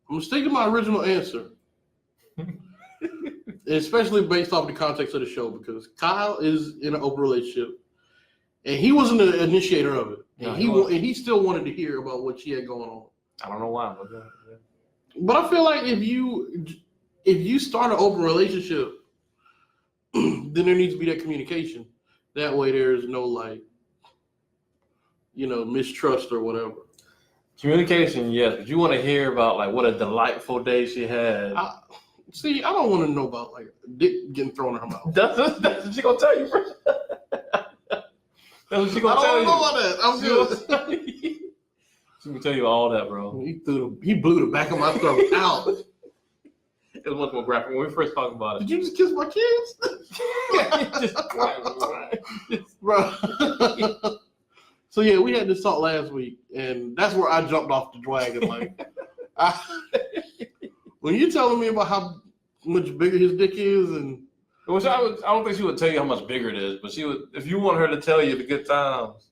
I'm going to stick to my original answer. Especially based off the context of the show, because Kyle is in an open relationship, and he wasn't the initiator of it. And he still wanted to hear about what she had going on. I don't know why. But I feel like if you start an open relationship, then there needs to be that communication. That way there's no mistrust or whatever. Communication, yes, but you want to hear about what a delightful day she had. I don't want to know about dick getting thrown in her mouth. That's what she gonna tell you first. That's what she gonna tell you. I don't know about that. I'm good. She's Let me tell you all that, bro. He blew the back of my throat out. It was much more graphic when we first talked about it. Did you just kiss my kids? Bro. So yeah, we had this talk last week, and that's where I jumped off the wagon. Like, when you're telling me about how much bigger his dick is, and which I don't think she would tell you how much bigger it is, but she would. If you want her to tell you the good times,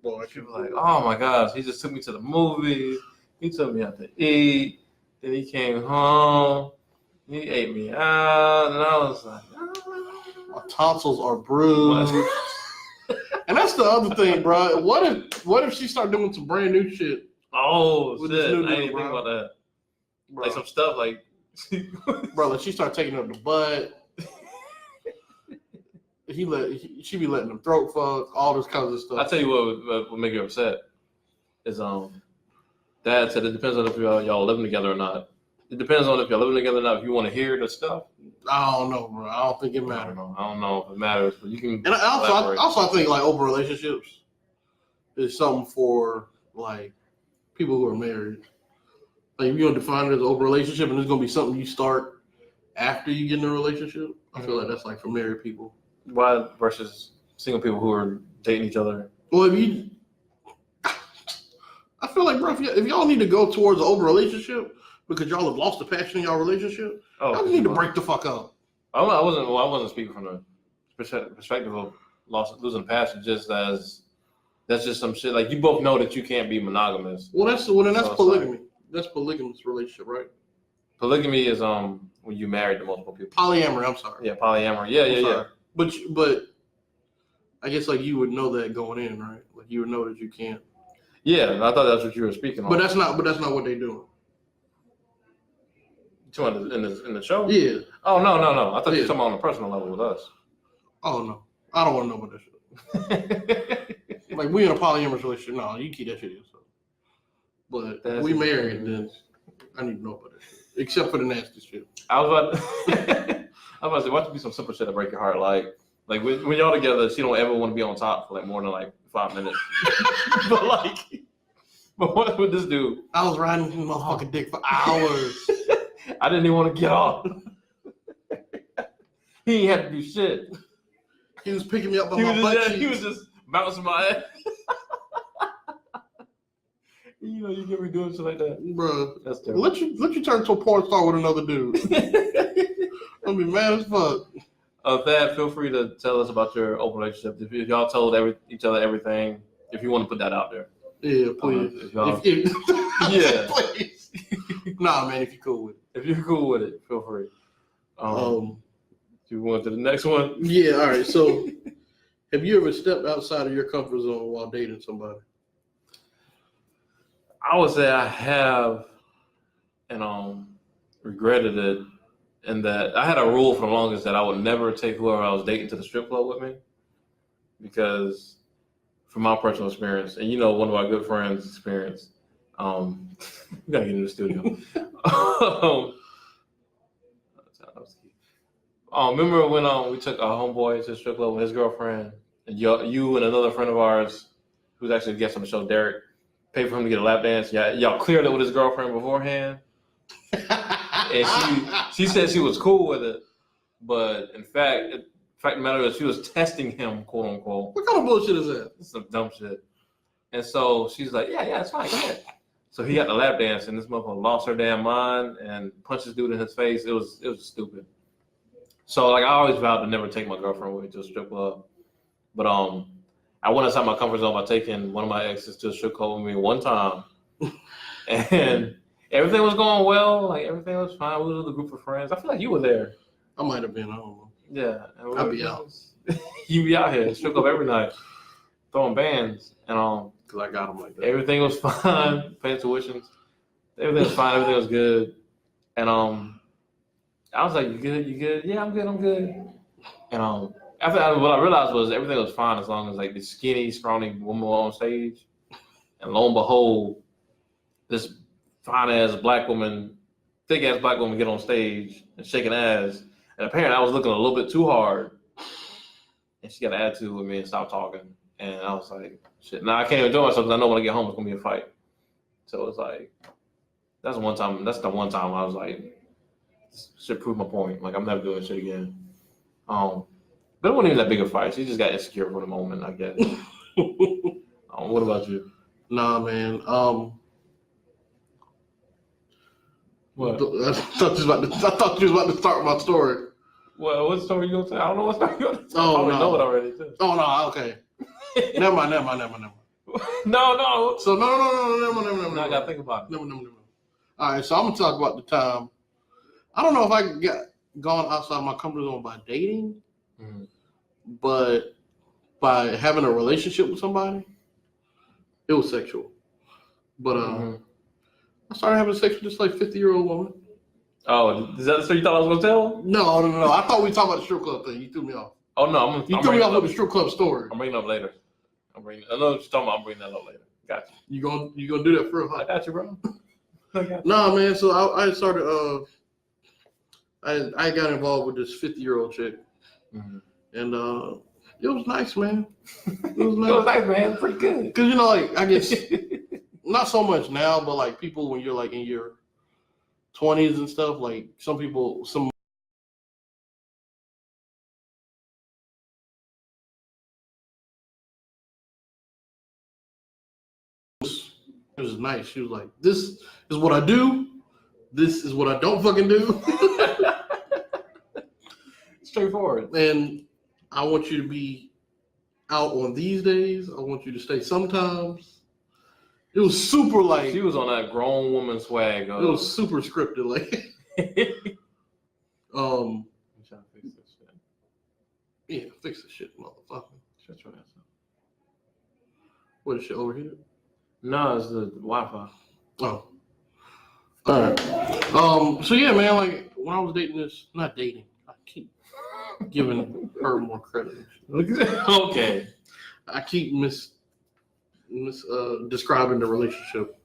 boy, she'd be like, "Oh my gosh, he just took me to the movies. He took me out to eat. Then he came home. He ate me out," and I was like, my tonsils are bruised. And that's the other thing, bro. What if she start doing some brand new shit? Oh shit! I didn't think about that. Bro. Like some stuff, like bro. Like she start taking up the butt. She be letting them throat fuck, all this kinds of stuff. I tell you what would make you upset is Dad said it depends on if y'all living together or not. It depends on if y'all living together or not. If you want to hear the stuff, I don't know, bro. I don't think it matters. I don't know if it matters, but you can. And I think like open relationships is something for like people who are married. Like if you're gonna define it as an open relationship, and it's gonna be something you start after you get in a relationship, I feel like that's like for married people. Why versus single people who are dating each other? Well, I feel like, bro, if y'all need to go towards an open relationship because y'all have lost the passion in y'all relationship, y'all need to break the fuck up. I wasn't speaking from the perspective of losing passion, just as that's just some shit. Like you both know that you can't be monogamous. Well, that's polygamy. That's polygamous relationship, right? Polygamy is when you married to multiple people. Polyamory. I'm sorry. Yeah, polyamory. Yeah. But I guess like you would know that going in, right? Like you would know that you can't. Yeah, I thought that's what you were speaking on. But that's not what they doing. You talking in the show? Yeah. Oh no! I thought you were talking on a personal level with us. Oh no, I don't want to know about that shit. Like we in a polyamorous relationship. No, you keep that shit yourself. But if we married, then I need to know about that shit. Except for the nasty shit. I was about to say, watch it be some simple shit to break your heart. Like when y'all together, she don't ever want to be on top for like more than like 5 minutes. but what would this do? I was riding his motherfucking dick for hours. I didn't even want to get off. He ain't had to do shit. He was picking me up by my butt cheeks. He was just bouncing my ass. You know, you get me doing shit like that, bro. That's terrible. Let you turn into a porn star with another dude. I'll be mad as fuck. Thad, feel free to tell us about your open relationship. If y'all told each other everything, if you want to put that out there. Yeah, please. Yeah. Please. Nah, man, if you're cool with it. If you're cool with it, feel free. Do you want to the next one? Yeah, all right. So, have you ever stepped outside of your comfort zone while dating somebody? I would say I have, and regretted it. And that I had a rule for the longest that I would never take whoever I was dating to the strip club with me, because from my personal experience, and one of our good friends' experience, we gotta get in the studio. Remember when we took our homeboy to the strip club with his girlfriend, and you and another friend of ours, who's actually a guest on the show, Derek, paid for him to get a lap dance. Y'all cleared it with his girlfriend beforehand. And she said she was cool with it, but in fact, the matter is she was testing him, quote unquote. What kind of bullshit is that? It's some dumb shit. And so she's like, yeah, it's fine, go ahead. So he got the lap dance, and this motherfucker lost her damn mind and punched this dude in his face. It was stupid. So like I always vowed to never take my girlfriend with me to a strip club, but I went outside my comfort zone by taking one of my exes to a strip club with me one time, and everything was going well. Like everything was fine. We was with a group of friends. I feel like you were there. I might have been. I don't know. Yeah, I'll be out. You be out here, strip club every night, throwing bands, and because I got them like that. Everything was fine. Paying tuitions, everything was fine. Everything was good, and I was like, "You good? You good? Yeah, I'm good. I'm good." And after that, what I realized was everything was fine as long as like the skinny, scrawny woman was on stage, and lo and behold, this fine ass black woman, thick ass black woman get on stage and shaking ass. And apparently I was looking a little bit too hard. And she got an attitude with me and stopped talking. And I was like, shit, now I can't enjoy myself because I know when I get home it's going to be a fight. So it's like that's the one time I was like, should prove my point. Like I'm never doing shit again. But it wasn't even that big a fight. She just got insecure for the moment, I guess. What about you? Nah, man. What? I thought you was about to start my story. Well, what story you gonna tell? I don't know what story you gonna tell. Oh, I already no. know it already too. Oh no, okay. Never mind. No. So no. Now I gotta think about it. No. All right, so I'm gonna talk about the time. I don't know if I got gone outside my comfort zone by dating, but by having a relationship with somebody, it was sexual. But I started having sex with this like 50-year-old woman. Oh, is that the story you thought I was gonna tell? No. I thought we talked about the strip club thing. You threw me off. Oh no, you threw me off with the strip club story. I'm bringing it up later. I know what you're talking about. I'm bringing that up later. Got you. You gonna do that for real? I got you, bro. Nah, man. So I started. I got involved with this 50-year-old chick, and it was nice, man. It was nice. It was nice, man. Pretty good. Cause like I guess not so much now, but like people when you're like in your 20s and stuff, like some people. It was nice. She was like, "This is what I do. This is what I don't fucking do." Straightforward. And I want you to be out on these days. I want you to stay sometimes. It was super like she was on that grown woman swag. It was super scripted, like. I'm trying to fix this shit. Yeah, fix this shit, motherfucker. Shut your ass up. What is shit overheated? No, it's the Wi-Fi. Oh. All right. So yeah, man. Like when I was dating not dating. I keep giving her more credit. Okay. I keep describing the relationship.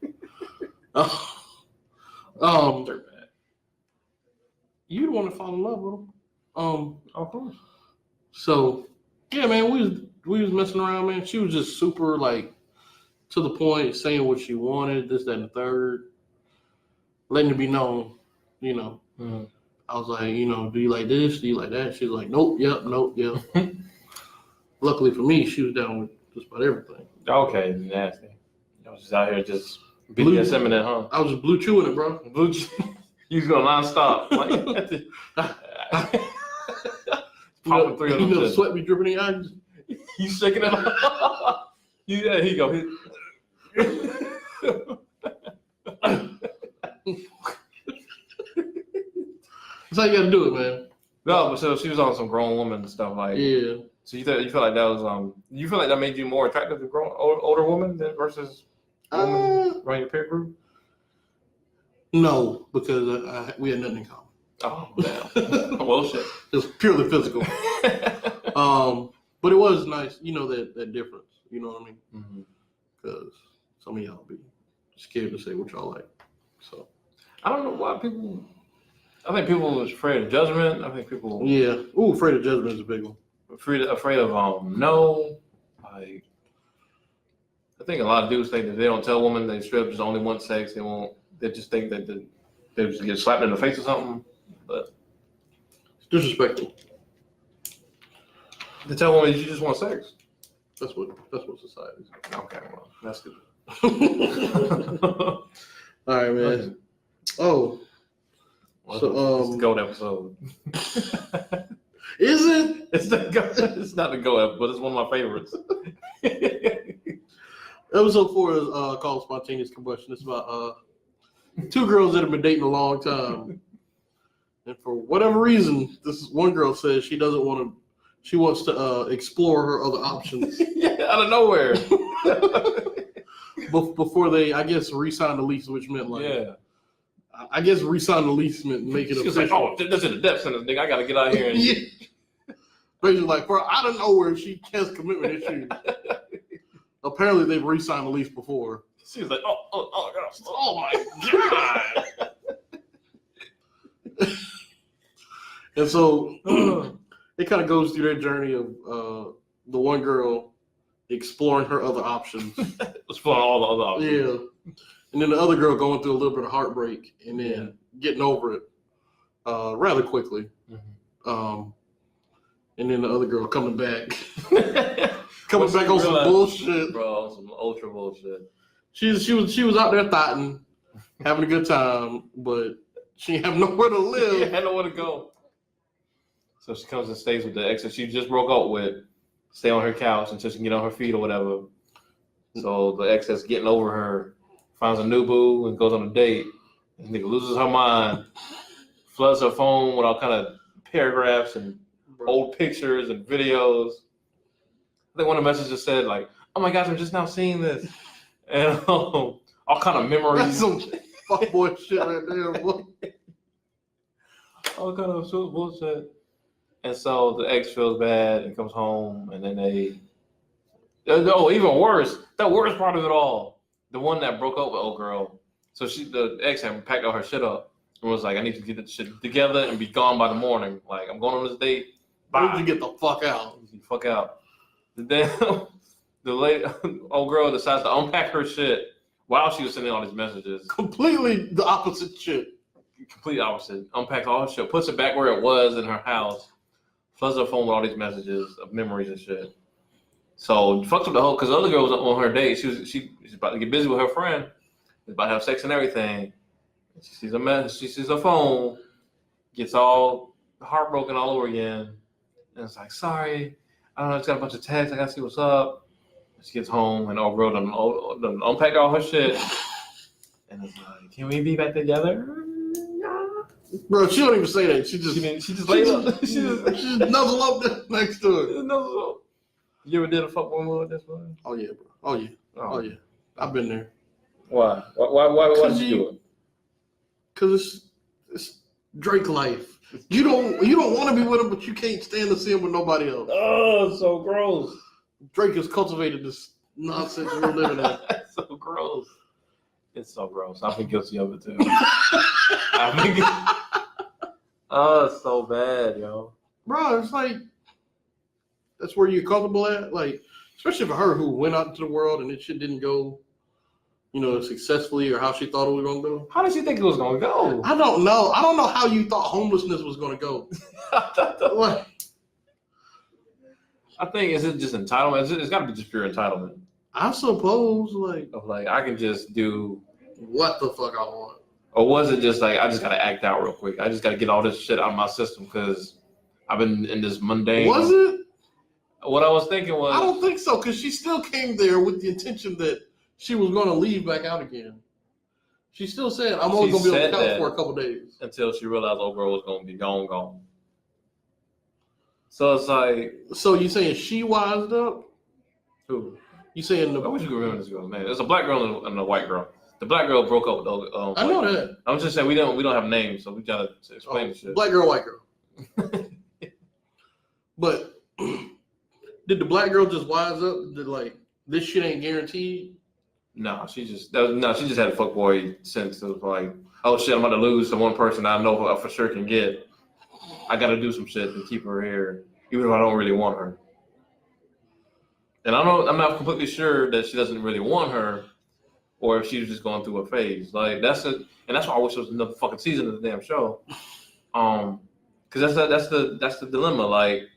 You the one to fall in love with him. Of course. So yeah, man, we was messing around, man. She was just super like to the point, saying what she wanted, this, that, and the third, letting it be known, you know. I was like, you know, do you like this? Do you like that? She was like, nope, yep. Luckily for me, she was down with just about everything. Okay, nasty. I was just out here just BDSM it, huh? I was just blue chewing it, bro. Blue chew. You was going non-stop. Like, popping 3 of them. You know the sweat be dripping in your eyes? You shaking it off. Yeah, here you go. That's how you gotta do it, man. No, but so she was on some grown woman stuff, like yeah. So you feel like that was you feel like that made you more attractive to older women than versus women around your peer group? No, because we had nothing in common. Oh damn. Well shit. It was purely physical. But it was nice, you know, that difference. You know what I mean? Because some of y'all be scared to say what y'all like. So I don't know why people. I think people are afraid of judgment. I think people. Yeah. Ooh, afraid of judgment is a big one. Afraid of no. Like, I think a lot of dudes think that they don't tell women they strip just only one sex. They won't. They just think that they just get slapped in the face or something. But it's disrespectful. They tell women you just want sex. That's what society is. Okay, well, that's good. All right, man. Oh. Well, So it's the GOAT episode. Is it? It's not the GOAT episode, but it's one of my favorites. Episode 4 is called Spontaneous Combustion. It's about 2 girls that have been dating a long time. And for whatever reason, this one girl says she wants to explore her other options. Yeah, out of nowhere. Before they, I guess, re-sign the lease, which meant like, yeah. I guess re-sign the lease meant make it official. She's like, oh, this is the death sentence, nigga. I got to get out of here. And... yeah. Basically, like, bro, out of nowhere, she has commitment issues. Apparently, they've re-signed the lease before. She's like, oh my God. And so it kind of goes through their journey of the one girl exploring her other options. Exploring all the other options. Yeah. And and then the other girl going through a little bit of heartbreak and then getting over it rather quickly. Mm-hmm. And then the other girl coming back. Coming back on some bullshit. Bro, some ultra bullshit. She was out there thotting, having a good time, but she didn't have nowhere to live. She had nowhere to go. So she comes and stays with the ex that she just broke up with, stay on her couch until she can get on her feet or whatever. So the ex that's getting over her finds a new boo and goes on a date. And nigga loses her mind, floods her phone with all kind of paragraphs and old pictures and videos. I think one of the messages said like, "Oh my gosh, I'm just now seeing this," and all kind of memories. That's some fuckboy shit right there, boy. All kind of bullshit. And so the ex feels bad and comes home, and then even worse, the worst part of it all, the one that broke up with old girl. So the ex had packed all her shit up and was like, "I need to get this shit together and be gone by the morning. Like, I'm going on this date. Bye. Need to get the fuck out. Fuck out." Then the lady, old girl decides to unpack her shit while she was sending all these messages. Completely the opposite shit. Complete opposite. Unpacks all her shit, puts it back where it was in her house, floods her phone with all these messages of memories and shit. So fucks up the whole, because the other girl was on her date. She's about to get busy with her friend. She's about to have sex and everything. She sees a message. She sees her phone. Gets all heartbroken all over again. And it's like, "Sorry, I don't know. It's got a bunch of texts. I gotta see what's up." She gets home and old girl done unpacked all her shit. And it's like, "Can we be back together?" Bro, she don't even say that. She just laid up. She just nuzzle up next to it. Nuzzle up. You ever did a fuck woman with this one? Oh yeah, bro. Oh yeah. I've been there. Why? Why did you do it? Because it's Drake life. You don't want to be with him, but you can't stand to see him with nobody else. Oh, it's so gross. Drake has cultivated this nonsense we're living in. It's so gross. It's so gross. I've been guilty of it too. Oh, it's so bad, yo. Bro, it's like that's where you're comfortable at. Like, especially for her who went out into the world and this shit didn't go, successfully or how she thought it was gonna go. How did she think it was gonna go? I don't know. I don't know how you thought homelessness was gonna go. Like, I think is it just entitlement? It's got to be just pure entitlement. I suppose, I can just do what the fuck I want. Or was it just like I just gotta act out real quick? I just gotta get all this shit out of my system because I've been in this mundane. Was it? What I was thinking was I don't think so, because she still came there with the intention that she was gonna leave back out again. She still said, "I'm only gonna be on the couch for a couple days." Until she realized old girl was gonna be gone. So it's like, so you saying she wised up? Who? You saying I wish you could remember this girl's name. There's a black girl and a white girl. The black girl broke up with the I know that. I'm just saying we don't have names, so we gotta explain the shit. Black girl, white girl. But did the black girl just wise up? Did this shit ain't guaranteed? No, she just had a fuckboy sense of like, oh shit, I'm about to lose to one person I know I for sure can get. I gotta do some shit to keep her here, even if I don't really want her. And I'm not completely sure that she doesn't really want her, or if she was just going through a phase. Like that's why I wish there was another fucking season of the damn show. Because that's the dilemma. Like,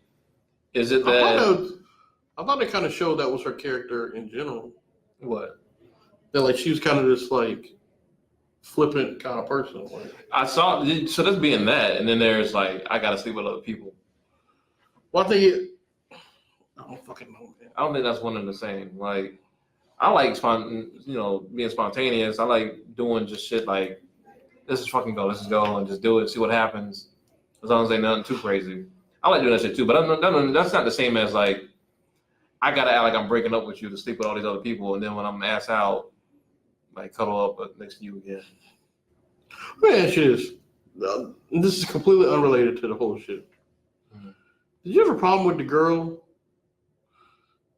is it that I thought it kind of showed that was her character in general. What? That she was kind of this flippant kind of person. I saw. So that's being that, and then there's I gotta sleep with other people. Well, I don't fucking know, man. I don't think that's one and the same. I like being spontaneous. I like doing just shit like, let's just fucking go. Let's just go and just do it. See what happens. As long as ain't nothing too crazy. I like doing that shit too. But that's not the same as I gotta act like I'm breaking up with you to sleep with all these other people, and then when I'm ass out, cuddle up next to you again. Man, shit is. This is completely unrelated to the whole shit. Mm-hmm. Did you have a problem with the girl?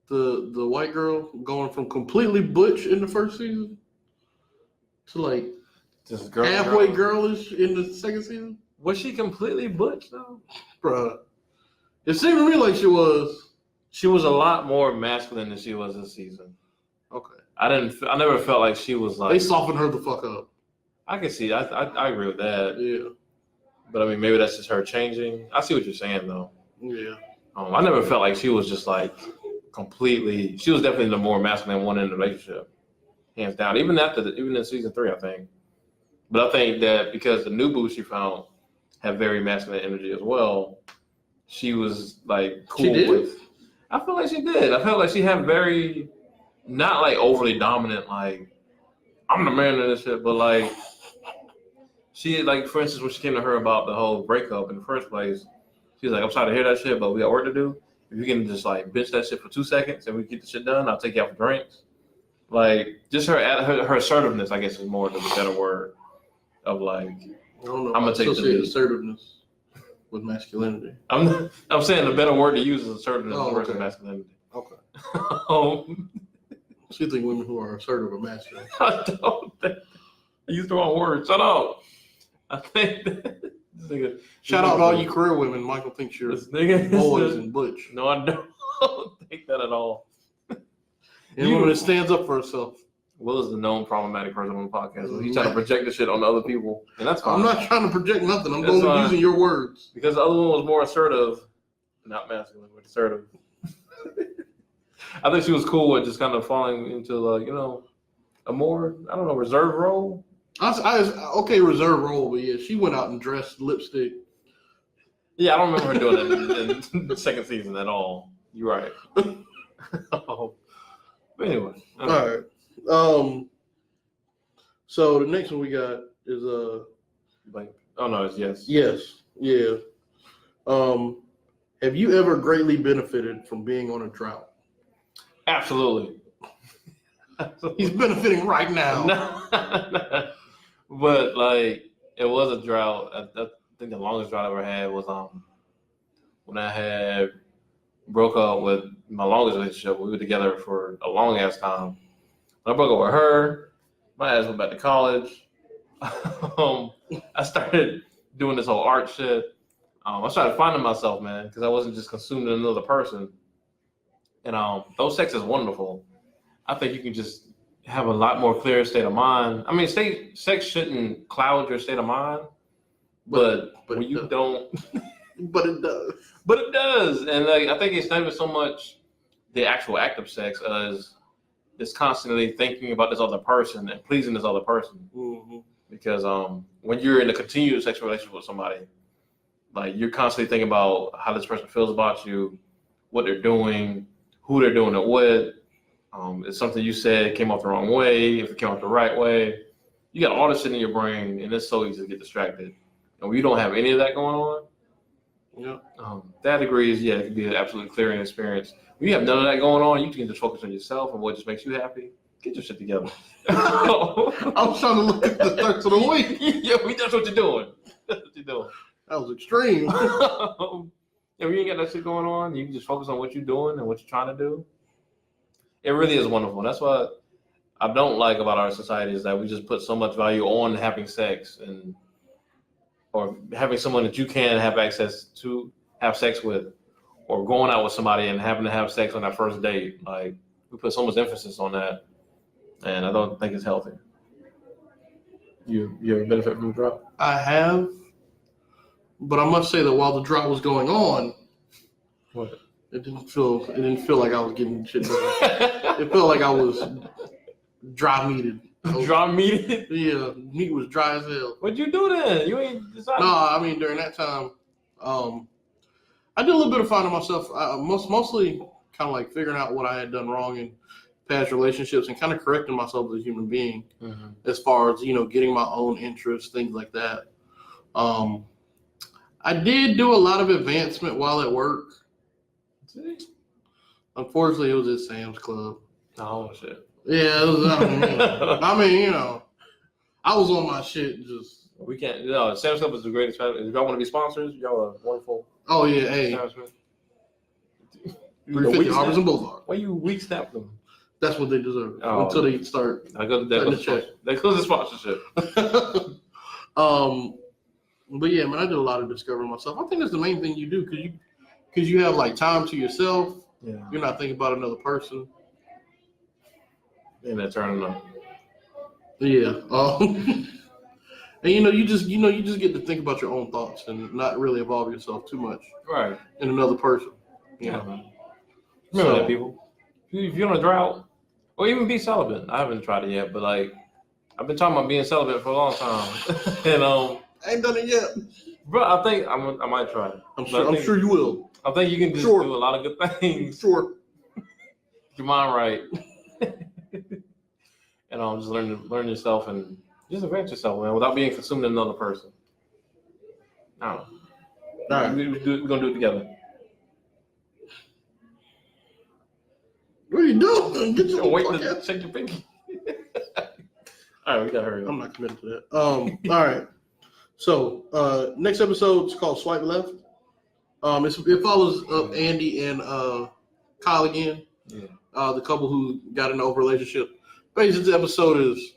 The white girl going from completely butch in the first season to just halfway girlish in the second season? Was she completely butch though? Bruh. It seemed to me like she was. She was a lot more masculine than she was this season. Okay. I never felt like she was like. They softened her the fuck up. I can see. I agree with that. Yeah. But I mean, maybe that's just her changing. I see what you're saying though. Yeah. I never felt like she was just like completely. She was definitely the more masculine one in the relationship, hands down. Even in season 3, I think. But I think that because the new boo she found had very masculine energy as well, she was like cool She did? with. I feel like she did. I felt like she had very, not like overly dominant, like I'm the man in this shit, but like she, like for instance, when she came to her about the whole breakup in the first place, she was like, I'm sorry to hear that shit, but we got work to do. If you can just like bitch that shit for 2 seconds and we get the shit done, I'll take you out for drinks. Like just her assertiveness, I guess, is more the better word of like. I don't know. I'm gonna take the lead. Assertiveness with masculinity. I'm saying the better word to use is assertiveness versus masculinity. Okay. So you think women who are assertive are masculine? I don't think. I used the wrong word. Shut up. I think that Shout out to all you career women. Michael thinks you're boys and butch. No, I don't think that at all. And woman that stands up for herself. Will is the known problematic person on the podcast. So he's trying to project the shit on other people, and that's fine. I'm not trying to project nothing. I'm only using your words. Because the other one was more assertive, not masculine, but assertive. I think she was cool with just kind of falling into like, a more, I don't know, reserve role. Okay, reserve role, but yeah, she went out and dressed lipstick. Yeah, I don't remember her doing it in the second season at all. You're right. But anyway. All right. So the next one we got is like, oh no, it's yes. Yes. Yeah. Have you ever greatly benefited from being on a drought? Absolutely. He's benefiting right now. But like, it was a drought. I think the longest drought I ever had was when I had broke up with my longest relationship. We were together for a long ass time. When I broke up with her, my ass went back to college. I started doing this whole art shit. I started finding myself, man, because I wasn't just consuming another person. And though sex is wonderful, I think you can just have a lot more clear state of mind. I mean, sex shouldn't cloud your state of mind, but when you don't, but it does. But it does, and like I think it's not even so much the actual act of sex as it's constantly thinking about this other person and pleasing this other person. Mm-hmm. Because when you're in a continuous sexual relationship with somebody, like you're constantly thinking about how this person feels about you, what they're doing, who they're doing it with. If something you said came off the wrong way, if it came off the right way, you got all this shit in your brain, and it's so easy to get distracted. And when you don't have any of that going on, that degree is, it can be an absolutely clearing experience. When you have none of that going on, you can just focus on yourself and what just makes you happy. Get your shit together. I was trying to look at the third of the week. Yeah, that's what you're doing. That's what you're doing. That was extreme. If you ain't got that shit going on, you can just focus on what you're doing and what you're trying to do. It really is wonderful. That's what I don't like about our society is that we just put so much value on having sex or having someone that you can have access to have sex with, or going out with somebody and having to have sex on that first date. Like we put so much emphasis on that, and I don't think it's healthy. You ever benefit from the drought? I have, but I must say that while the drought was going on, what? It didn't feel like I was getting shit done. It felt like I was dry meated. Dry meated? Yeah, meat was dry as hell. What'd you do then? You ain't decided. No, I mean during that time, I did a little bit of finding myself. Mostly kind of like figuring out what I had done wrong in past relationships and kind of correcting myself as a human being, as far as getting my own interests, things like that. I did do a lot of advancement while at work. Unfortunately, it was at Sam's Club. Oh shit. Yeah, it was. I mean, I was on my shit. Just we can't. Sam's Club is the greatest. If y'all want to be sponsors, y'all are wonderful. Oh yeah, hey. 350 Harvard and Boulevard. Why you weak snap them? That's what they deserve until they start. They close the sponsorship. But yeah, man, I did a lot of discovering myself. I think that's the main thing you do because you have like time to yourself. Yeah. You're not thinking about another person. And they're turning up. Yeah. And you just get to think about your own thoughts and not really involve yourself too much Right. in another person. Yeah, man. Remember that, people. If you're on a drought, or even be celibate. I haven't tried it yet, but like I've been talking about being celibate for a long time, and I ain't done it yet. bro, I think I might try it. I'm sure you will. I think you can just do a lot of good things. Sure. Get your mind right, and just learn yourself and just invent yourself, man, without being consumed in another person. I don't know. All right, we're gonna do it together. What are you doing? Get your wait to shake your pinky. All right, we gotta hurry up. I'm not committed to that. All right. So next episode is called Swipe Left. It follows Andy and Kyle again. Yeah. The couple who got in an open relationship. Basically, this episode is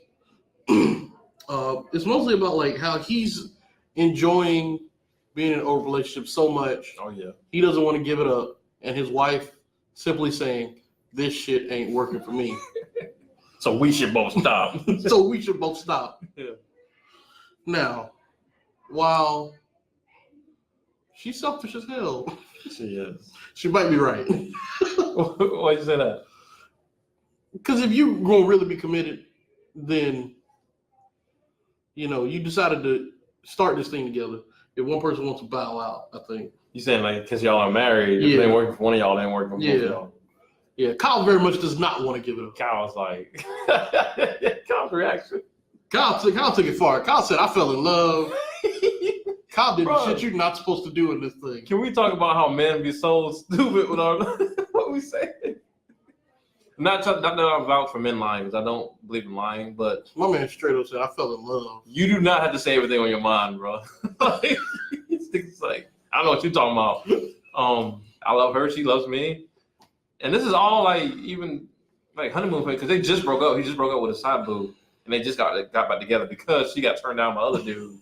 it's mostly about like how he's enjoying being in an open relationship so much. Oh yeah. He doesn't want to give it up, and his wife simply saying, "This shit ain't working for me." So we should both stop. Yeah. Now, while she's selfish as hell, She is. she might be right. Why'd you say that? Because if you're going to really be committed, then, you decided to start this thing together. If one person wants to bow out, I think. You saying like because y'all are married, if it ain't working for one of y'all, it ain't working for both of y'all. Yeah, Kyle very much does not want to give it up. Kyle's like, Kyle's reaction. Kyle took it far. Kyle said, "I fell in love." Kyle did the shit you're not supposed to do in this thing. Can we talk about how men be so stupid with our what we say? Not that I'm vouch for men lying, because I don't believe in lying, but my man straight up said, "I fell in love." You do not have to say everything on your mind, bro. It's like, I don't know what you're talking about. I love her, she loves me. And this is all like even like honeymoon phase, because they just broke up. He just broke up with a side boo, and they just got back together because she got turned down by other dude.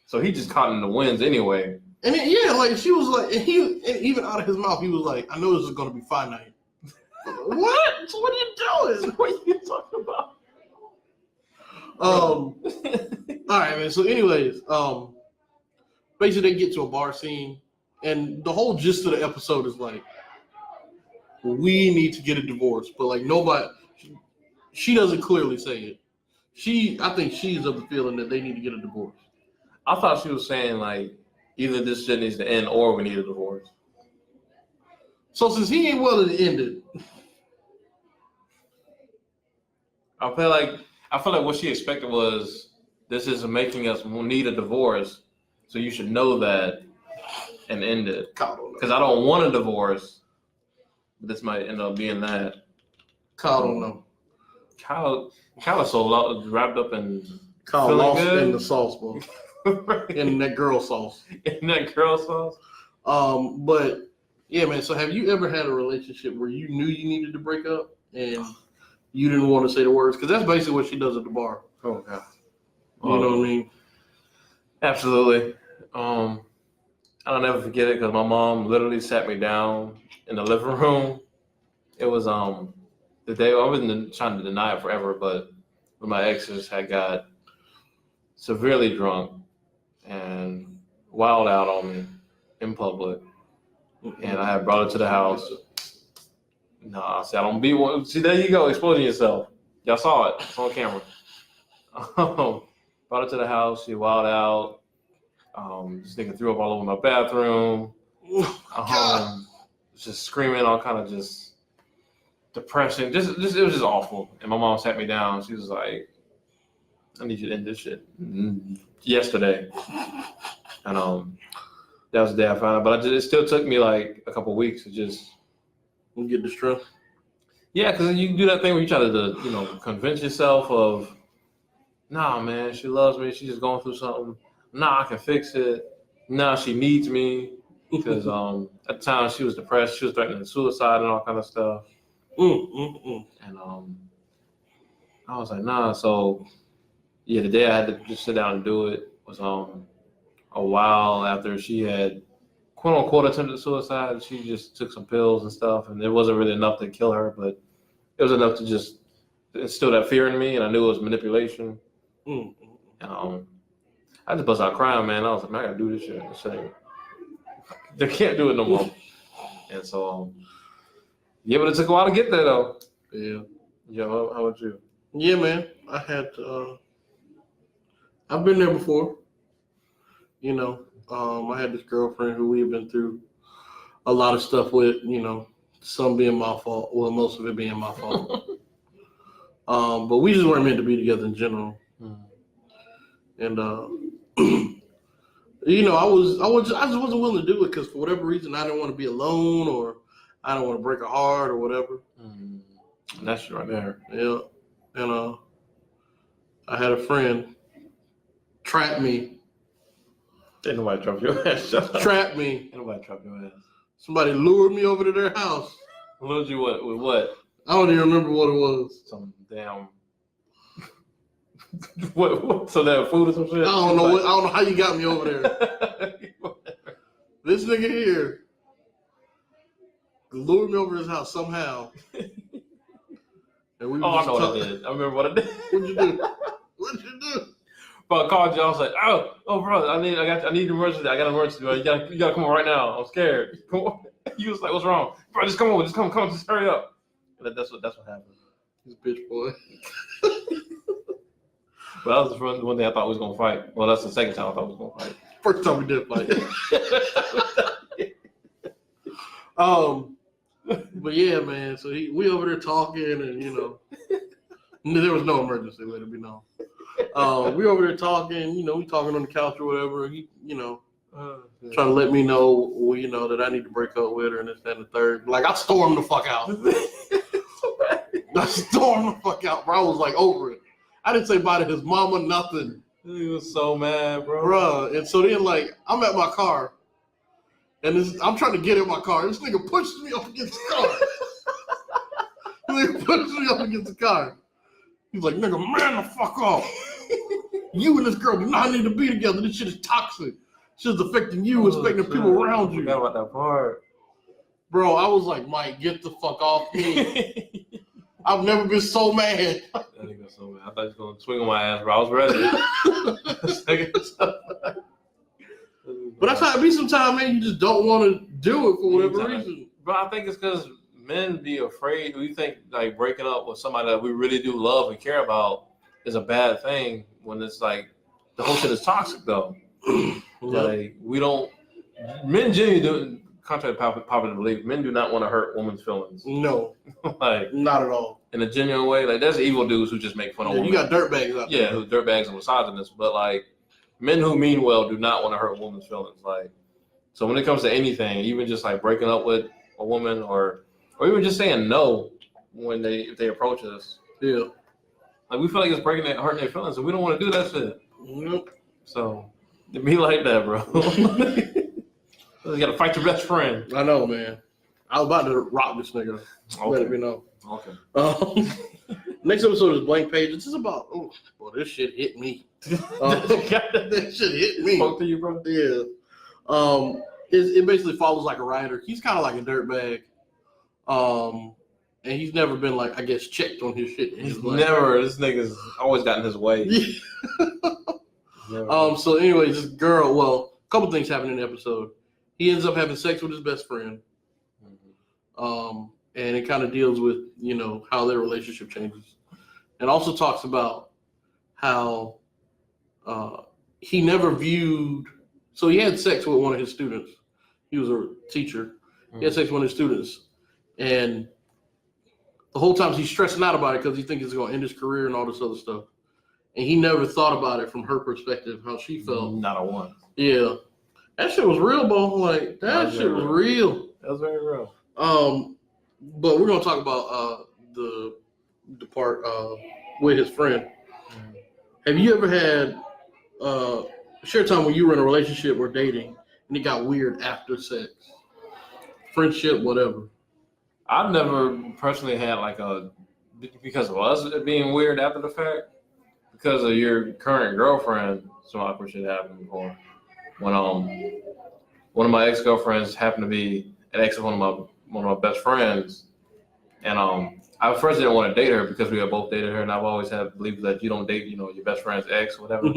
So he just caught in the winds anyway. And like she was like, and even out of his mouth, he was like, "I know this is gonna be finite." What? So what are you doing? What are you talking about? All right, man. So, anyways, basically they get to a bar scene, and the whole gist of the episode is like, we need to get a divorce, but like nobody, she doesn't clearly say it. I think she's of the feeling that they need to get a divorce. I thought she was saying like either this shit needs to end or we need a divorce. So since he ain't willing to end it, I feel like what she expected was this is making us need a divorce, so you should know that and end it. Because I don't want a divorce. This might end up being that. Kyle don't know. Kyle is so wrapped up in Kyle lost good. In the sauce, bro. In that girl sauce. But yeah, man. So have you ever had a relationship where you knew you needed to break up and you didn't want to say the words? Because that's basically what she does at the bar. Oh God. You know what I mean? Absolutely. I'll never forget it because my mom literally sat me down in the living room. It was the day I wasn't trying to deny it forever, but when my exes had got severely drunk and wild out on me in public, and I had brought her to the house. No, I said I don't be one. See, there you go, exposing yourself. Y'all saw it. It's on camera. Brought her to the house. She wild out. This nigga threw up all over my bathroom. Just screaming, all kind of just depressing. Just it was just awful. And my mom sat me down. She was like, "I need you to end this shit yesterday." And that was the day I found out. But it still took me like a couple of weeks to just get the strength. Yeah, because you can do that thing where you try to convince yourself of, nah, man, she loves me. She's just going through something. Nah, I can fix it. Nah, she needs me. Because at the time she was depressed. She was threatening suicide and all kind of stuff. And I was like, nah. So yeah, the day I had to just sit down and do it was a while after she had quote unquote attempted suicide. She just took some pills and stuff, and it wasn't really enough to kill her, but it was enough to just instilled that fear in me, and I knew it was manipulation. Mm. I just bust out crying, man. I was like, man, I gotta do this shit. They can't do it no more. And so, yeah, but it took a while to get there, though. Yeah. Yeah, how about you? Yeah, man. I've been there before. You know, I had this girlfriend who we've been through a lot of stuff with, you know, some being my fault. Well, most of it being my fault. But we just weren't meant to be together in general. And, you know, I just wasn't willing to do it because for whatever reason, I didn't want to be alone or I don't want to break her heart or whatever. That's right there. Yeah. And I had a friend trap me. Ain't nobody trap your ass. Trap me. Ain't nobody trap your ass. Somebody lured me over to their house. Lured you what? With what? I don't even remember what it was. Some damn. What? So that food or some shit? I don't know how you got me over there. This nigga here lured me over to his house somehow. And we I know what I did. I remember what I did. What'd you do? What'd you do? Bro, I called you. I was like, oh, bro, I need an emergency. I got an emergency, bro. You gotta come on right now. I'm scared. Come on. He was like, what's wrong? Bro, just come over. Just come, just hurry up. And that's what happened. This bitch boy. But that was the first one day I thought we was gonna fight. Well, that's the second time I thought we was gonna fight. First time we did fight. But yeah, man. So we over there talking, and you know, there was no emergency. Let it be known. We over there talking. You know, we talking on the couch or whatever. He, you know, trying to let me know, well, you know, that I need to break up with her and this, that, and the third. Like I stormed the fuck out. I stormed the fuck out, bro. I was like over it. I didn't say bye to his mama, nothing. He was so mad, bro. Bruh. And so then, like, I'm at my car, and I'm trying to get in my car. This nigga pushes me up against the car. This nigga pushes me up against the car. He's like, nigga, man the fuck off. You and this girl do not need to be together. This shit is toxic. Shit's affecting you, affecting people around you. I forgot about that part. Bro, I was like, Mike, get the fuck off me. I've never been so mad. That nigga so mad. I thought he was gonna swing on my ass, bro. I was ready. But that's how it be sometimes, man. You just don't want to do it for whatever reason. But I think it's because men be afraid. We think like breaking up with somebody that we really do love and care about is a bad thing when it's like the whole shit is toxic though. Like we don't. Men genuinely do. Contrary to popular belief, men do not want to hurt women's feelings. No, like not at all. In a genuine way, like there's evil dudes who just make fun of women. You got dirtbags out there. Yeah, who dirtbags and misogynists, but like men who mean well do not want to hurt women's feelings. Like, so when it comes to anything, even just like breaking up with a woman or even just saying no when if they approach us. Yeah. Like we feel like it's hurting their feelings, and we don't want to do that shit. Nope. So it be like that, bro. You gotta fight your best friend. I know, man. I was about to rock this nigga. Okay. Let me know. Okay. Next episode is Blank Page. This is about, this shit hit me. That shit hit me. Spoke to you, bro? Yeah. It basically follows like a writer. He's kind of like a dirtbag. And he's never been like, I guess, checked on his shit. This nigga's always gotten his way. So anyways, this girl, a couple things happen in the episode. He ends up having sex with his best friend. And it kind of deals with, you know, how their relationship changes. And also talks about how he never viewed, so he had sex with one of his students. He was a teacher. He had sex with one of his students. And the whole time he's stressing out about it because he thinks it's going to end his career and all this other stuff. And he never thought about it from her perspective, how she felt. Not a one. Yeah. That shit was real, bro. Like, that shit was real. That was very real. But we're going to talk about the part with his friend. Have you ever had share time when you were in a relationship or dating and it got weird after sex? Friendship, whatever. I've never personally had like because of us being weird after the fact, because of your current girlfriend, some awkward shit happened before. When one of my ex-girlfriends happened to be an ex of one of my best friends, And I first didn't want to date her because we had both dated her, and I've always had believed that you don't date, your best friend's ex or whatever.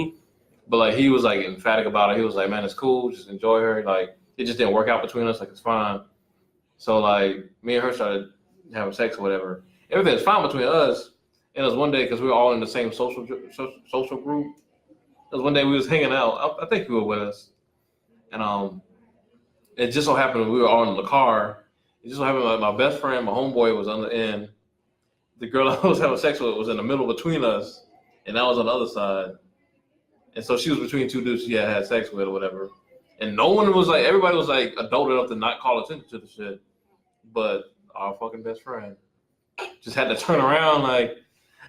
But like he was like emphatic about it. He was like, man, it's cool, just enjoy her. Like it just didn't work out between us. Like it's fine. So like me and her started having sex or whatever. Everything's fine between us. And it was one day because we were all in the same social group. It was one day we was hanging out. I think you were with us, and it just so happened we were all in the car. It just so happened like my best friend, my homeboy, was on the end. The girl I was having sex with was in the middle between us, and I was on the other side. And so she was between two dudes she had sex with or whatever. And no one was like, everybody was like adult enough to not call attention to the shit. But our fucking best friend just had to turn around like,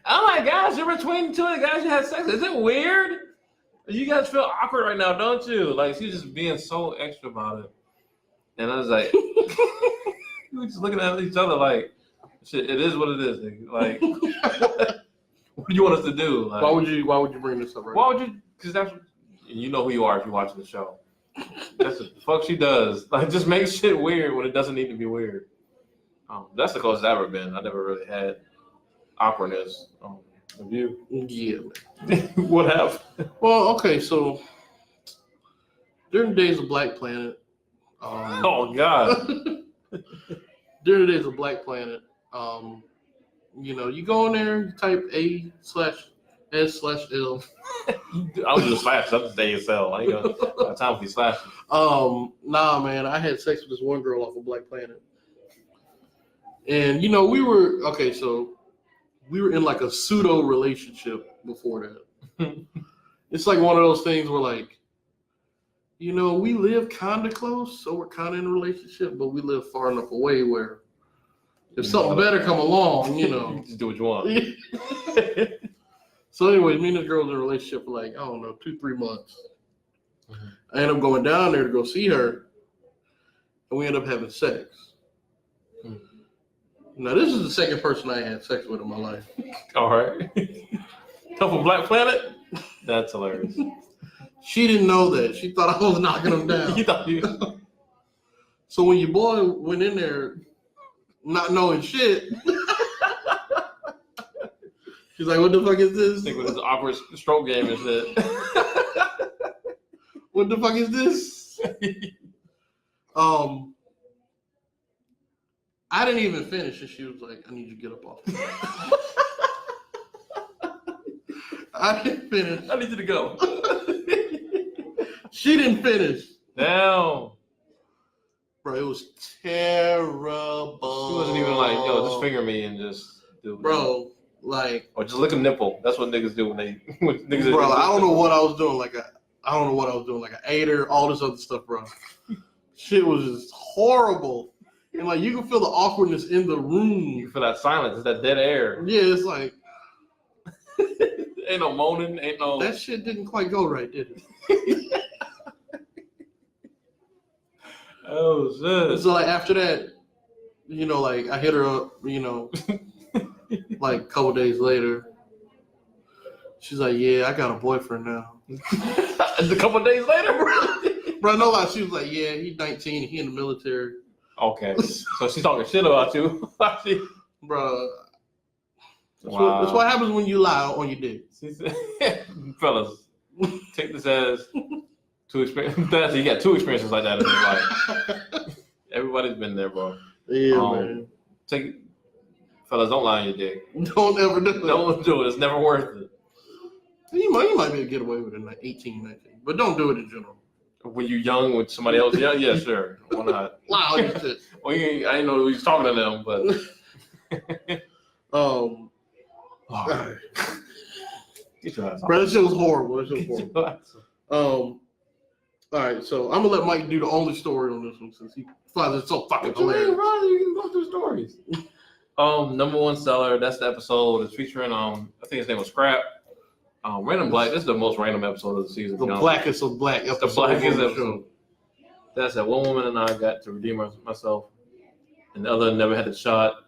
oh my gosh, you're between two of the guys you had sex with. Is it weird? You guys feel awkward right now, don't you? Like, she's just being so extra about it. And I was like, we were just looking at each other like, shit, it is what it is, nigga. Like, what do you want us to do? Like, why would you bring this up right Why would you? Because that's, you know who you are if you're watching the show. That's the fuck she does. Like, just make shit weird when it doesn't need to be weird. That's the closest I've ever been. I never really had awkwardness. Have you? Yeah. What happened? Well, okay, so during the days of Black Planet. Oh God. During the days of Black Planet, you go in there, you type A/S/L. I was just slash. I'm just ASL. I ain't got time for these slashes. Nah, man, I had sex with this one girl off of Black Planet, and we were in like a pseudo relationship before that. It's like one of those things where like, we live kind of close, so we're kind of in a relationship, but we live far enough away where if something better come along, you just do what you want. So anyways, me and this girl was in a relationship for like, I don't know, 2-3 months. Mm-hmm. I ended up going down there to go see her, and we ended up having sex. Mm-hmm. Now, this is the second person I had sex with in my life. All right. Couple Black Planet? That's hilarious. She didn't know that. She thought I was knocking him down. You thought you... So when your boy went in there not knowing shit... She's like, what the fuck is this? Think with his awkward stroke game and shit. What the fuck is this? I didn't even finish, and she was like, I need you to get up off me. I didn't finish. I need you to go. She didn't finish. Damn. Bro, it was terrible. She wasn't even like, yo, just finger me and just do it. Bro. Like, or just lick a nipple. That's what niggas do when they. Bro, I don't know what I was doing. Like an 8er, all this other stuff, bro. Shit was just horrible, and like you can feel the awkwardness in the room. You can feel that silence. It's that dead air. Yeah, it's like ain't no moaning. Ain't no. That shit didn't quite go right, did it? Oh shit! So like after that, like I hit her up, like a couple days later, she's like, yeah, I got a boyfriend now. A couple days later, bro, no lie, she was like, yeah, he's 19, he in the military. Okay, so she's talking shit about you. Bro, wow. That's what happens when you lie on your dick. Fellas, take this as two experiences. You got 2 experiences like that in your life. Everybody's been there, bro. Yeah, man. Fellas, don't lie on your dick. Don't ever do it. Don't do it. It's never worth it. You might be able to get away with it in like 18, 19, but don't do it in general. When you're young with somebody else, yeah, sure. Why not? Lie on your shit. Well, I didn't know he was talking to them, but. Oh. Get your ass off. Bro, that shit was horrible. All right, so I'm gonna let Mike do the only story on this one since he finds it so fucking hilarious. You can go through stories. Number one seller. That's the episode. It's featuring I think his name was Scrap. Random Black. This is the most random episode of the season. The blackest of black. The blackest episode. That's that one woman and I got to redeem myself, and the other never had the shot.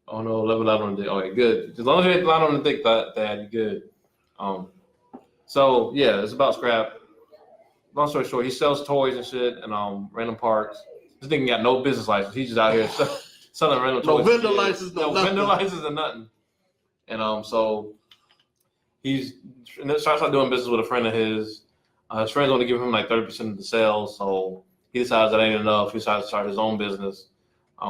Oh no, level out on the dick. Okay, good. As long as you hit the line on the dick, that you're good. So yeah, it's about Scrap. Long story short, he sells toys and shit and random parks. This nigga got no business license. He's just out here selling random No toys. vendor license, no nothing. Vendor license and nothing. And so he's starts out doing business with a friend of his. His friend's only give him like 30% of the sales, so he decides that ain't enough. He decides to start his own business.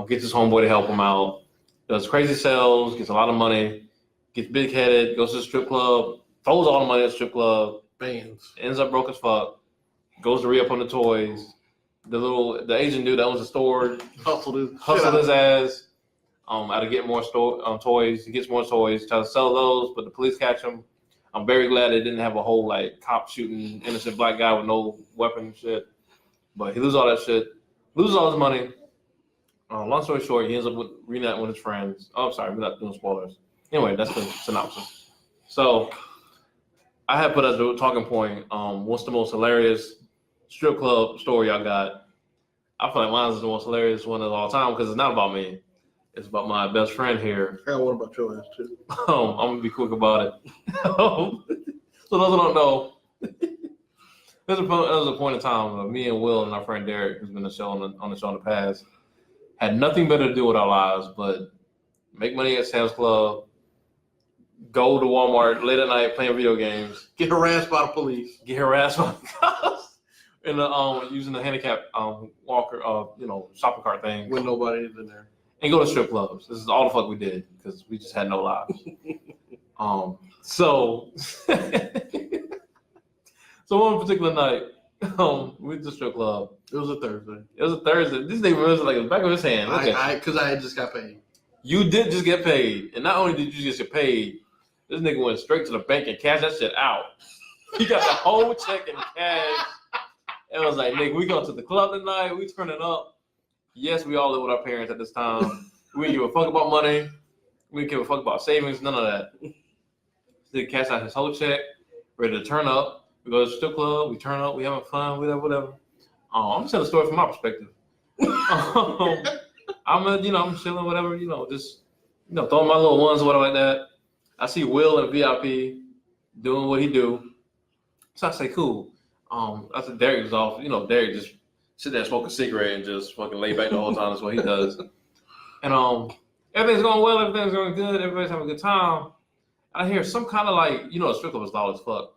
Gets his homeboy to help him out. Does crazy sales, gets a lot of money, gets big headed, goes to the strip club, throws all the money at the strip club, Bands. ends up broke as fuck, goes to re-up on the toys. The Asian dude that owns the store hustled his ass out to get more toys. He gets more toys, tries to sell those, but the police catch him. I'm very glad they didn't have a whole like cop shooting innocent black guy with no weapon and shit. But he loses all that shit, loses all his money. Long story short, he ends up reuniting with his friends. Oh, I'm sorry, we're not doing spoilers. Anyway, that's the synopsis. So I had put as the talking point, what's the most hilarious strip club story I got? I feel like mine is the most hilarious one of all time because it's not about me. It's about my best friend here. I got one about your ass too. I'm gonna be quick about it. So those who don't know, there's a point in time where me and Will and our friend Derek, who's been on the show in the past, had nothing better to do with our lives but make money at Sam's Club, go to Walmart late at night playing video games, get harassed by the police, and using the handicap walker, shopping cart thing when nobody is in there, and go to strip clubs. This is all the fuck we did because we just had no lives. So one particular night, we went to the strip club. It was a Thursday. This nigga remembers like the back of his hand. Because I had just got paid. You did just get paid, and not only did you just get paid, this nigga went straight to the bank and cashed that shit out. He got the whole check in cash. It was like, nigga, we go to the club tonight. We turn it up. Yes, we all live with our parents at this time. We didn't give a fuck about money. We didn't give a fuck about savings. None of that. He cashed out his whole check, ready to turn up. We go to the strip club. We turn up. We having fun. Whatever. I'm just telling the story from my perspective. I'm chilling, whatever. Just throwing my little ones or whatever like that. I see Will in VIP doing what he do. So I say, cool. I said Derek was off. Derek just sit there and smoke a cigarette and just fucking lay back the whole time. That's what he does. And everything's going well. Everything's going good. Everybody's having a good time. I hear some kind of like, the strip club is loud as fuck.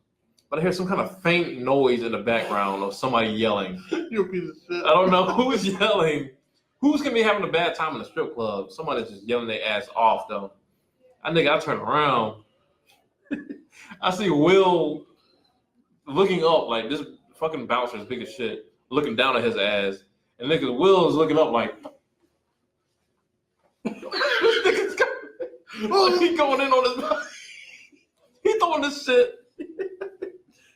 But I hear some kind of faint noise in the background of somebody yelling. You're a piece of shit. I don't know who's yelling. Who's going to be having a bad time in the strip club? Somebody's just yelling their ass off, though. I turn around. I see Will looking up like this fucking bouncer is big as shit, looking down at his ass. And nigga, Will is looking up like, this nigga's he going in on his he throwing this shit.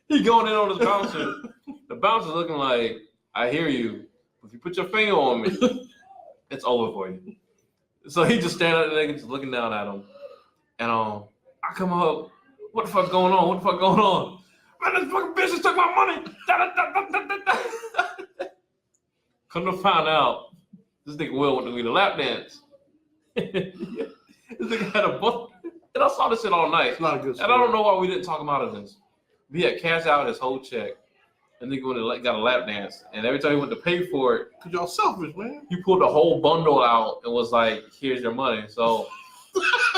He going in on his bouncer. The bouncer's looking like, I hear you. If you put your finger on me, it's over for you. So he just standing at the nigga, just looking down at him. And I come up, what the fuck's going on? Man, this fucking bitch just took my money. Come to find out, this nigga Will went to lead a lap dance. This nigga had a book. And I saw this shit all night. It's not a good story. And I don't know why we didn't talk about this. We had cashed out his whole check. And nigga got a lap dance. And every time he went to pay for it, because y'all selfish, man. He pulled the whole bundle out and was like, here's your money. So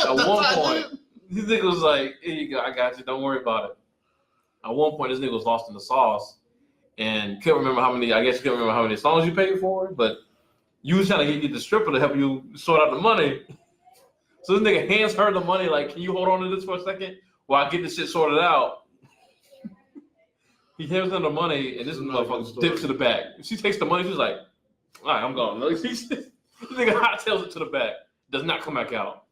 at one point, this nigga was like, here you go, I got you, don't worry about it. At one point, this nigga was lost in the sauce and couldn't remember how many songs you paid for, but you was trying to get the stripper to help you sort out the money. So this nigga hands her the money, like, can you hold on to this for a second while I get this shit sorted out? He hands her the money, and this motherfucker dips to the back. She takes the money, she's like, all right, I'm gone. This nigga hot tails it to the back, does not come back out.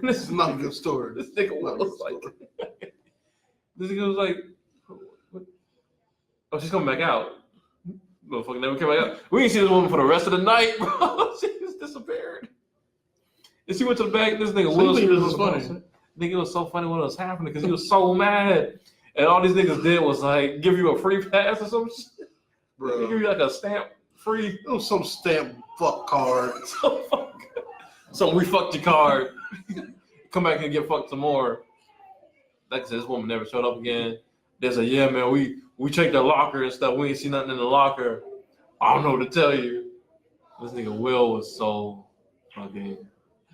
This is not a good story. This nigga was like, what? Oh, she's coming back out. Motherfucker never came back out. We didn't see this woman for the rest of the night, bro. She just disappeared. And she went to the back. This nigga was funny. Nigga, it was so funny when it was happening because he was so mad. And all these niggas did was like give you a free pass or some shit. Bro. They give you like a stamp free. It was some stamp fuck card. Some we fucked your card. Come back and get fucked some more. Like I said, this woman never showed up again. There's yeah, man, we checked the locker and stuff. We ain't see nothing in the locker. I don't know what to tell you. This nigga Will was so fucking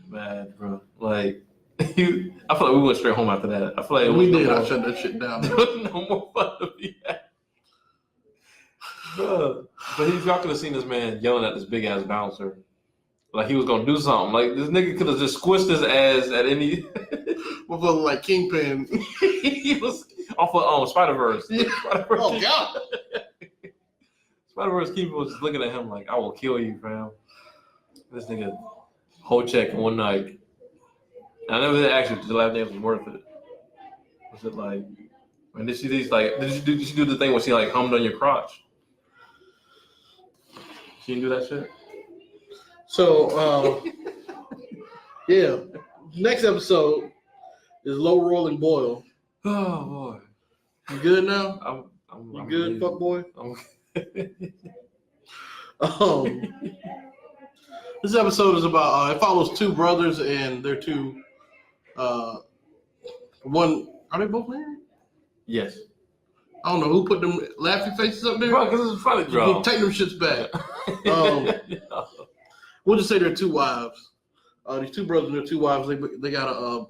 mad, bro. Like, I feel like we went straight home after that. I feel like we did. I shut that shit down. There was no more fun to be had. Bro. But if y'all could have seen this man yelling at this big ass bouncer, like he was gonna do something. Like this nigga could have just squished his ass at any. Motherfucker like Kingpin. He was off of Spider-Verse. Yeah. Spider-Verse. Oh God. Spider-Verse keeper was just looking at him like, I will kill you, fam. This nigga whole check in one night. And I never actually the last name was worth it. Was it like when did she do the thing where she like hummed on your crotch? She didn't do that shit? So yeah. Next episode is Low Rolling Boil. Oh boy. You good now? I'm good, fuck boy? This episode is about it follows two brothers and their two one are they both married? Yes. I don't know who put them laughing faces up there. Bro, because it's funny, bro. Take them shits back. We'll just say they're two wives. These two brothers and their two wives, they got a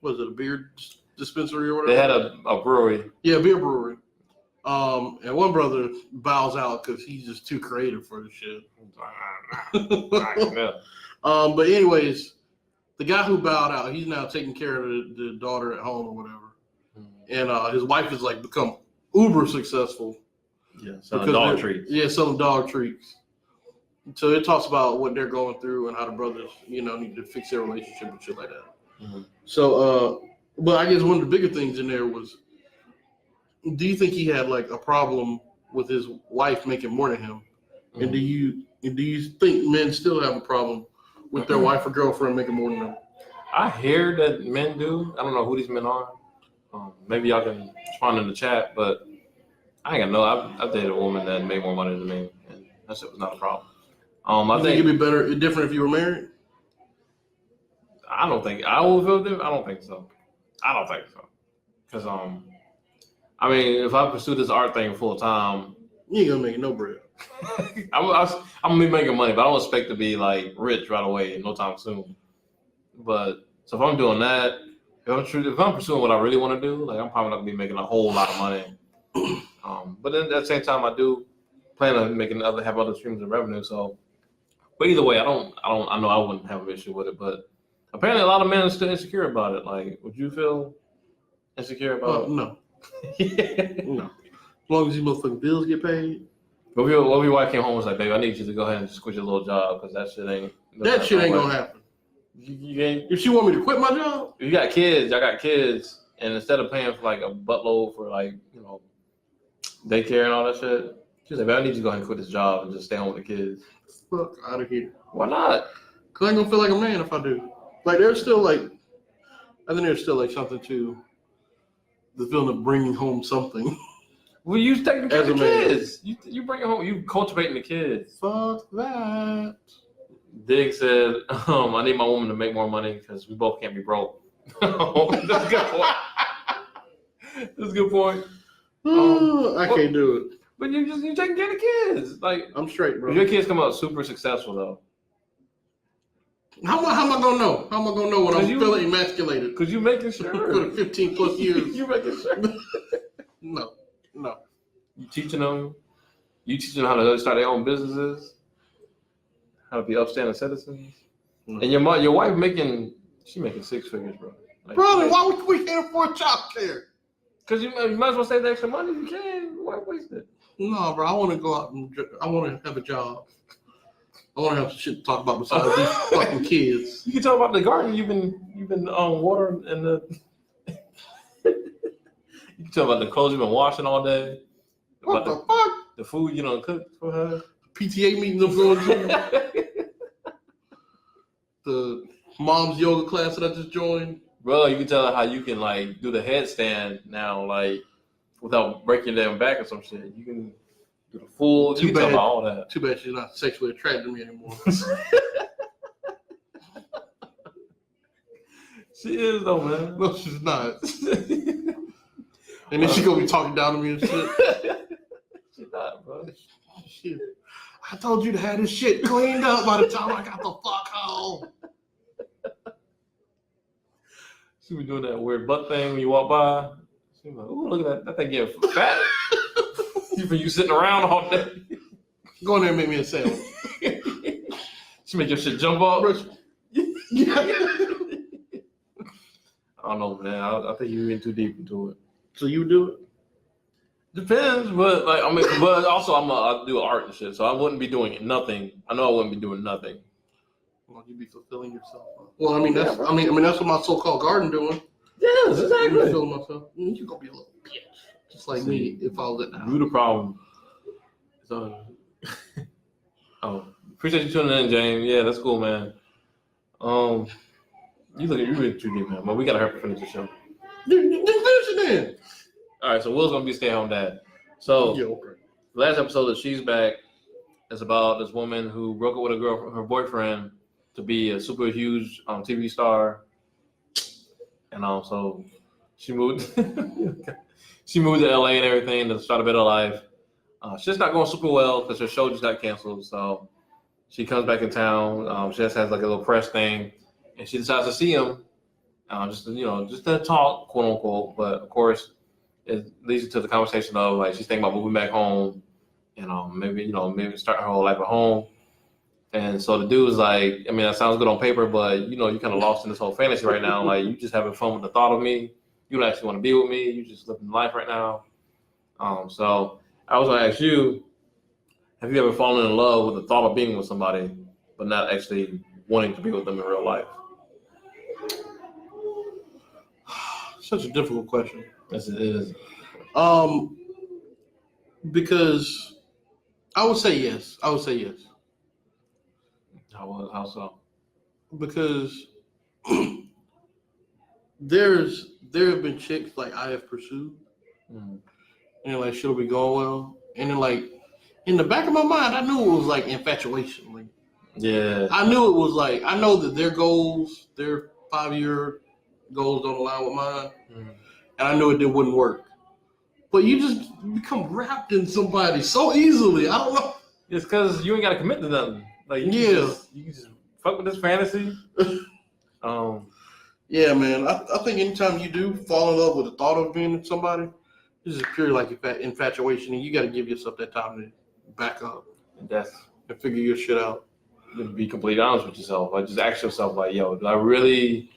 what is it, a beer dispensary or whatever? They had a brewery. Yeah, a beer brewery. And one brother bows out because he's just too creative for this shit. But anyways, the guy who bowed out, he's now taking care of the daughter at home or whatever. And his wife has like become uber successful. Yeah, selling dog treats. Yeah, selling dog treats. So it talks about what they're going through and how the brothers, need to fix their relationship and shit like that. Mm-hmm. So, but I guess one of the bigger things in there was, do you think he had like a problem with his wife making more than him? Mm-hmm. And do you think men still have a problem with their wife or girlfriend making more than them? I hear that men do. I don't know who these men are. Maybe y'all can respond in the chat, but I ain't got no. I've dated a woman that made more money than me, and that shit was not a problem. I think it'd be different if you were married. I don't think I will feel different. I don't think so. Because I mean, if I pursue this art thing full time, you ain't gonna make no bread. I'm gonna be making money, but I don't expect to be like rich right away, no time soon. But so if I'm doing that, if I'm pursuing what I really want to do, like I'm probably not gonna be making a whole lot of money. But then at the same time, I do plan on have other streams of revenue. So, but either way, I know I wouldn't have an issue with it. But apparently, a lot of men are still insecure about it. Like, would you feel insecure about it? No. No. As long as these motherfucking bills get paid. But what if your wife came home and was like, baby, I need you to go ahead and just quit your little job because that shit ain't gonna happen. If she want me to quit my job? If you got kids, y'all got kids, and instead of paying for like a buttload for like, daycare and all that shit, she's like, man, I need you to go ahead and quit this job and just stay home with the kids. Fuck out of here. Why not? Because I ain't gonna feel like a man if I do. Like, there's still like, I think there's still like something to the feeling of bringing home something. Well, you taking care of the kids. You bring it home. You cultivating the kids. Fuck that. Dig said, I need my woman to make more money because we both can't be broke. That's a good point. That's a good point. I can't do it. But you taking care of the kids. Like, I'm straight, bro. If your kids come out super successful though. How am I gonna know? How am I gonna know when I'm feeling emasculated? Because you making sure. For the 15 plus years. You making sure. No. You teaching them how to start their own businesses, how to be upstanding citizens. Mm-hmm. And your wife making 6 figures, bro. Like, brother, why we can't afford childcare? Because you might as well save the extra money if you can. Why waste it? No, bro. I want to go out and I want to have a job. I want to have some shit to talk about besides these fucking kids. You can talk about the garden you've been watering and the. You can talk about the clothes you've been washing all day. What the fuck? The food you don't cook for her. PTA meetings I'm going to. The mom's yoga class that I just joined. Bro, you can tell her how you can like do the headstand now, like without breaking your damn back or some shit. You can do the full. You can talk about all that. Too bad she's not sexually attracted to me anymore. She is though, man. No, she's not. And then she gonna be talking down to me and shit. She's not, bro. Shit. I told you to have this shit cleaned up by the time I got the fuck home. She be doing that weird butt thing when you walk by. She be like, ooh, look at that thing getting fat. You sitting around all day. Go in there and make me a sandwich. She make your shit jump up. Yeah. I don't know, man. I think you're in too deep into it. So you do it? Depends, but but also I do art and shit, so I wouldn't be doing nothing. I know I wouldn't be doing nothing. Well, you'd be fulfilling yourself. Well, I mean that's I mean that's what my so-called garden doing. Yes, exactly. Fulfilling myself. You gonna be a little bitch, just like me if I was at the house. You the problem. So, appreciate you tuning in, James. Yeah, that's cool, man. You really too deep, man. But we gotta hurry to finish the show. Finish it then. All right, so Will's gonna be stay-at-home dad. So, yeah, okay. Last episode of She's Back is about this woman who broke up with her boyfriend to be a super huge TV star, and so she moved. She moved to LA and everything to start a better life. She's not going super well because her show just got canceled. So she comes back in town. She just has like a little press thing, and she decides to see him, just to talk, quote unquote. But of course, it leads to the conversation of like she's thinking about moving back home, maybe start her whole life at home. And so the dude is like, I mean, that sounds good on paper, but you're kind of lost in this whole fantasy right now. Like you just having fun with the thought of me. You don't actually want to be with me. You just living life right now. So I was gonna ask you, have you ever fallen in love with the thought of being with somebody, but not actually wanting to be with them in real life? Such a difficult question. Yes, it is. Because I would say yes. How so? Because there have been chicks like I have pursued, and like she'll be going well, and then like in the back of my mind, I knew it was like infatuation. Like, yeah, I knew it was like I know that their goals, their 5-year goals, don't align with mine, and I knew it wouldn't work. But you just become wrapped in somebody so easily. I don't know. It's because you ain't got to commit to nothing. Like you can just fuck with this fantasy. Yeah, man. I think anytime you do fall in love with the thought of being with somebody, this is pure like infatuation, and you got to give yourself that time to back up and figure your shit out. To be completely honest with yourself, like just ask yourself, like, yo, would I really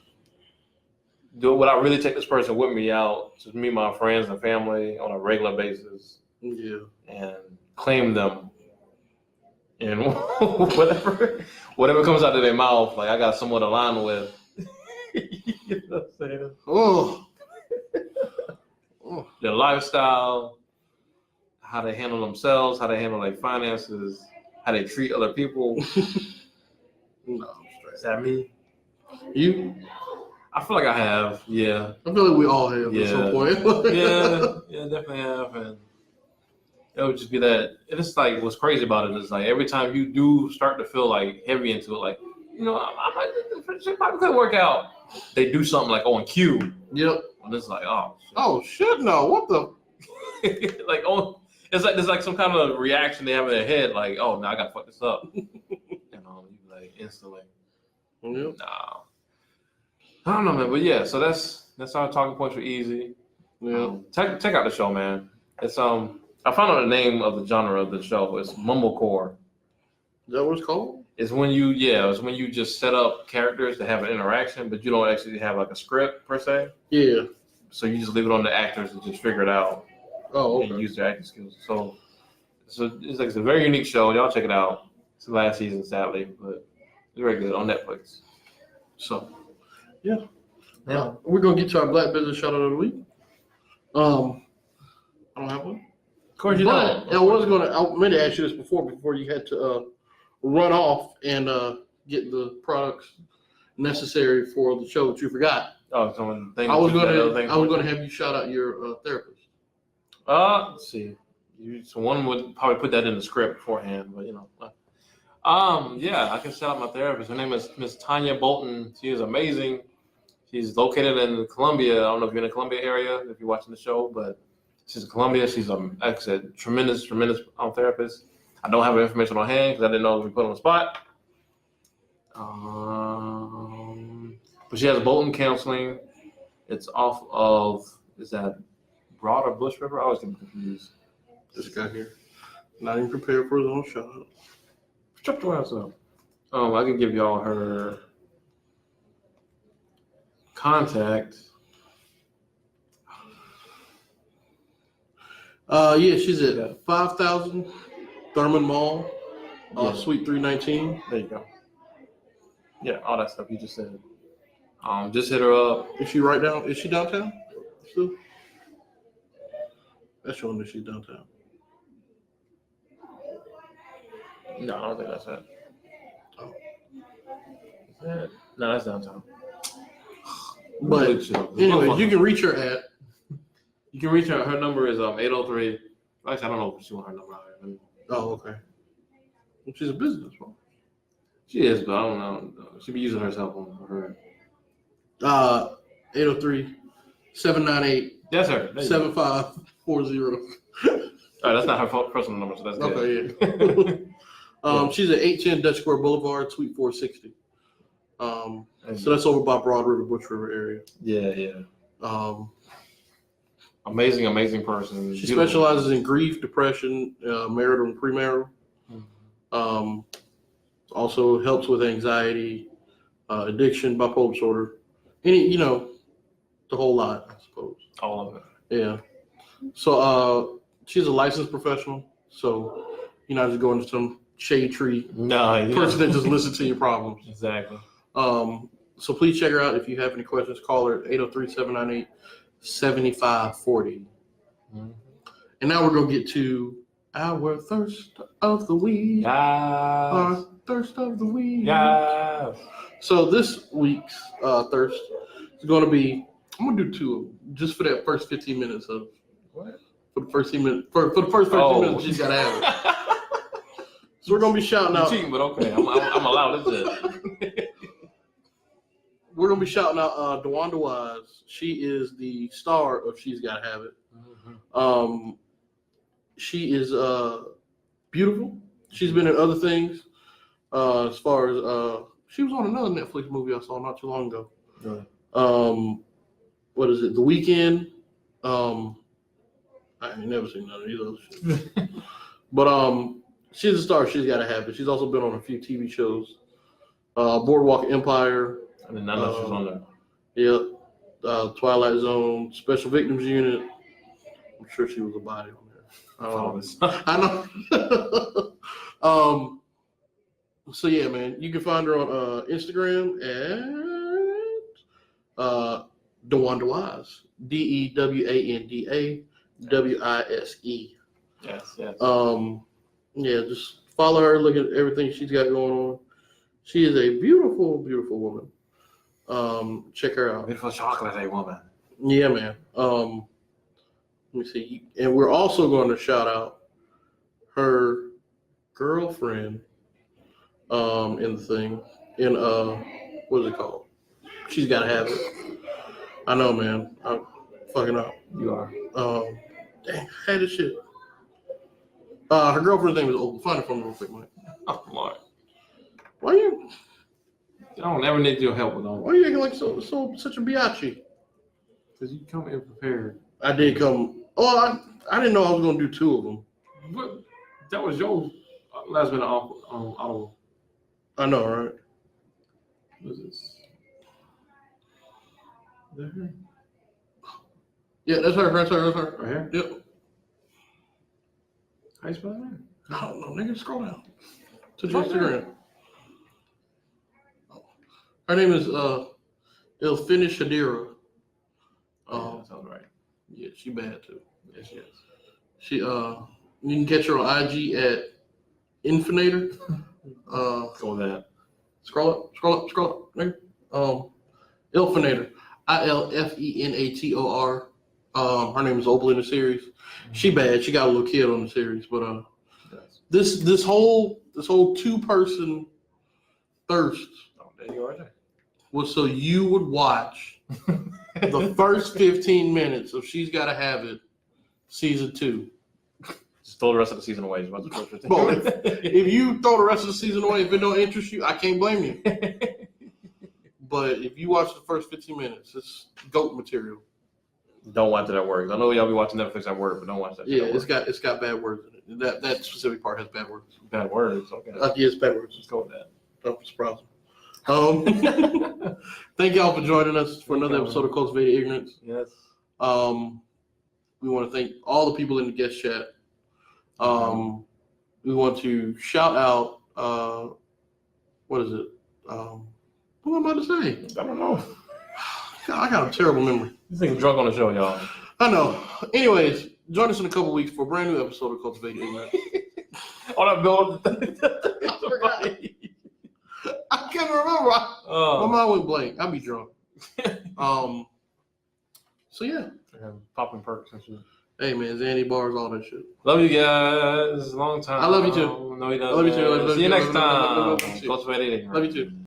take this person with me out to meet my friends and family on a regular basis? Yeah, and claim them, and whatever comes out of their mouth, like I got someone to align with. You know what I'm saying? Oh. Their lifestyle, how they handle themselves, how they handle their finances, how they treat other people. No, I'm straight. Is that me? You? I feel like I have, yeah. I feel like we all have at some point. yeah, definitely have. And it would just be that. It's like what's crazy about it is like every time you do start to feel like heavy into it, like it probably could work out. They do something like on cue. Yep. And it's like, oh shit. Oh shit! No, what the? It's like some kind of reaction they have in their head, like, oh, now I gotta fuck this up. You like instantly. Yep. Nah. I don't know, man, but yeah. So that's our talking points for easy. Yeah. Check out the show, man. It's I found out the name of the genre of the show. It's mumblecore. Is that what it's called? It's when you just set up characters to have an interaction, but you don't actually have like a script per se. Yeah. So you just leave it on the actors to just figure it out. Oh, okay. And use their acting skills. So it's a very unique show. Y'all check it out. It's the last season, sadly, but it's very good on Netflix. So yeah. We're gonna get to our Black Business shout out of the week. I don't have one. Of course you don't. I meant to ask you this before you had to run off and get the products necessary for the show that you forgot. Oh, I was gonna have you shout out your therapist. Let's see. One would probably put that in the script beforehand, but I can shout out my therapist. Her name is Miss Tanya Bolton. She is amazing. She's located in Columbia. I don't know if you're in the Columbia area, if you're watching the show, but She's in Columbia. She's a tremendous therapist. I don't have her information on hand because I didn't know if we put her on the spot. But she has Bolton Counseling. It's off of, is that Broad or Bush River? I always get confused. This guy here. Not even prepared for his own shout out. Shut your ass up. I can give y'all her contact. Yeah, she's at 5000 Thurman Mall, Suite 319. There you go. Yeah, all that stuff you just said. Just hit her up. Is she right down? Is she downtown? Still? That's showing that she's downtown. No, I don't think that's it. Oh. Is that? No, that's downtown. But anyway, you can reach her at. You can reach her. Her number is 803. Actually, I don't know if she want her number out here. Oh, okay. Well, she's a businesswoman. She is, but I don't know. She be using her cell phone for her. 803-798. That's her. 7540. All right, that's not her personal number, so that's good. Okay, yeah. She's at 810 Dutch Square Boulevard, Suite 460. So that's over by Broad River, Bush River area. Yeah. Amazing person. She specializes in grief, depression, marital and premarital. Mm-hmm. Also helps with anxiety, addiction, bipolar disorder, the whole lot, I suppose. All of it. Yeah. So she's a licensed professional. So you're not just going to some shade tree person that just listens to your problems. Exactly. So please check her out. If you have any questions, call her at 803-798-7540. Mm-hmm. And now we're going to get to our thirst of the week. Yes. Our thirst of the week. Yes. So this week's thirst is going to be, I'm going to do two of them, just for that first 15 minutes of, what? For the first 15 minutes, for the first 15 minutes, she's got to have it. So we're going to be shouting out. Cheating, but okay. I'm allowed this. We're going to be shouting out DeWanda Wise. She is the star of She's Gotta Have It. Mm-hmm. She is beautiful. She's been in other things. As far as she was on another Netflix movie I saw not too long ago. Right. What is it? The Weeknd. I ain't never seen none of these other shit. But she's a star. She's Gotta Have It. She's also been on a few TV shows. Boardwalk Empire. I did not know she was on there. Yep. Twilight Zone, Special Victims Unit. I'm sure she was a body on there. I know. So yeah, man, you can find her on Instagram at DeWanda Wise, DeWandawise. Yes. Yeah, just follow her. Look at everything she's got going on. She is a beautiful, beautiful woman. Check her out. Beautiful chocolate woman. Yeah, man. Let me see. And we're also going to shout out her girlfriend in the thing. In what is it called? She's Gotta Have It. I know, man. I'm fucking up. You are. Dang, I had this shit. Her girlfriend's name is Opal. Find it for me real quick, Mike. Oh, Lord. Why you? I don't ever need your help with all. Why are you acting like such a biatch? Because you come in prepared. I did come. Oh, I didn't know I was going to do two of them. But that was your last minute audible. I know, right? What is this? Is that her? Yeah, that's her. Right here? Yep. How you spell that? I don't know. Nigga, scroll down to the Instagram. Her name is Elfina Shadira. That sounds right. Yeah, she bad too. Yes, she is. She you can catch her on IG at Infinator. Go with that. Scroll up, nigga. Elfinator. ILFENATOR. Her name is Opal in the series. She bad. She got a little kid on the series, but this whole 2-person thirst. Oh, there you are. Was so you would watch the first 15 minutes of She's Gotta Have It season 2. Just throw the rest of the season away. Just watch the first 15 Well, minutes. if you throw the rest of the season away, if it don't interest you, I can't blame you. But if you watch the first 15 minutes, it's GOAT material. Don't watch it at work. I know y'all be watching Netflix at work, but don't watch that. Yeah, at work. it's got bad words in it. That specific part has bad words. Bad words. Okay. Yeah, it's bad words. Let's go with that. Don't surprise me. Thank y'all for joining us for another episode of Cultivated Ignorance. Yes. We want to thank all the people in the guest chat. We want to shout out. What is it? What am I about to say? I don't know. I got a terrible memory. This thing's drunk on the show, y'all. I know. Anyways, join us in a couple weeks for a brand new episode of Cultivated Ignorance. On that bill. I can't remember. My mind went blank. I'll be drunk. So yeah. Popping perks and shit. Hey man, Zanny bars, all that shit. Love you guys. Long time. I love you too. No, he doesn't. Love you too. See you next time. Love you too. Cultivated Ignorance. Love you too.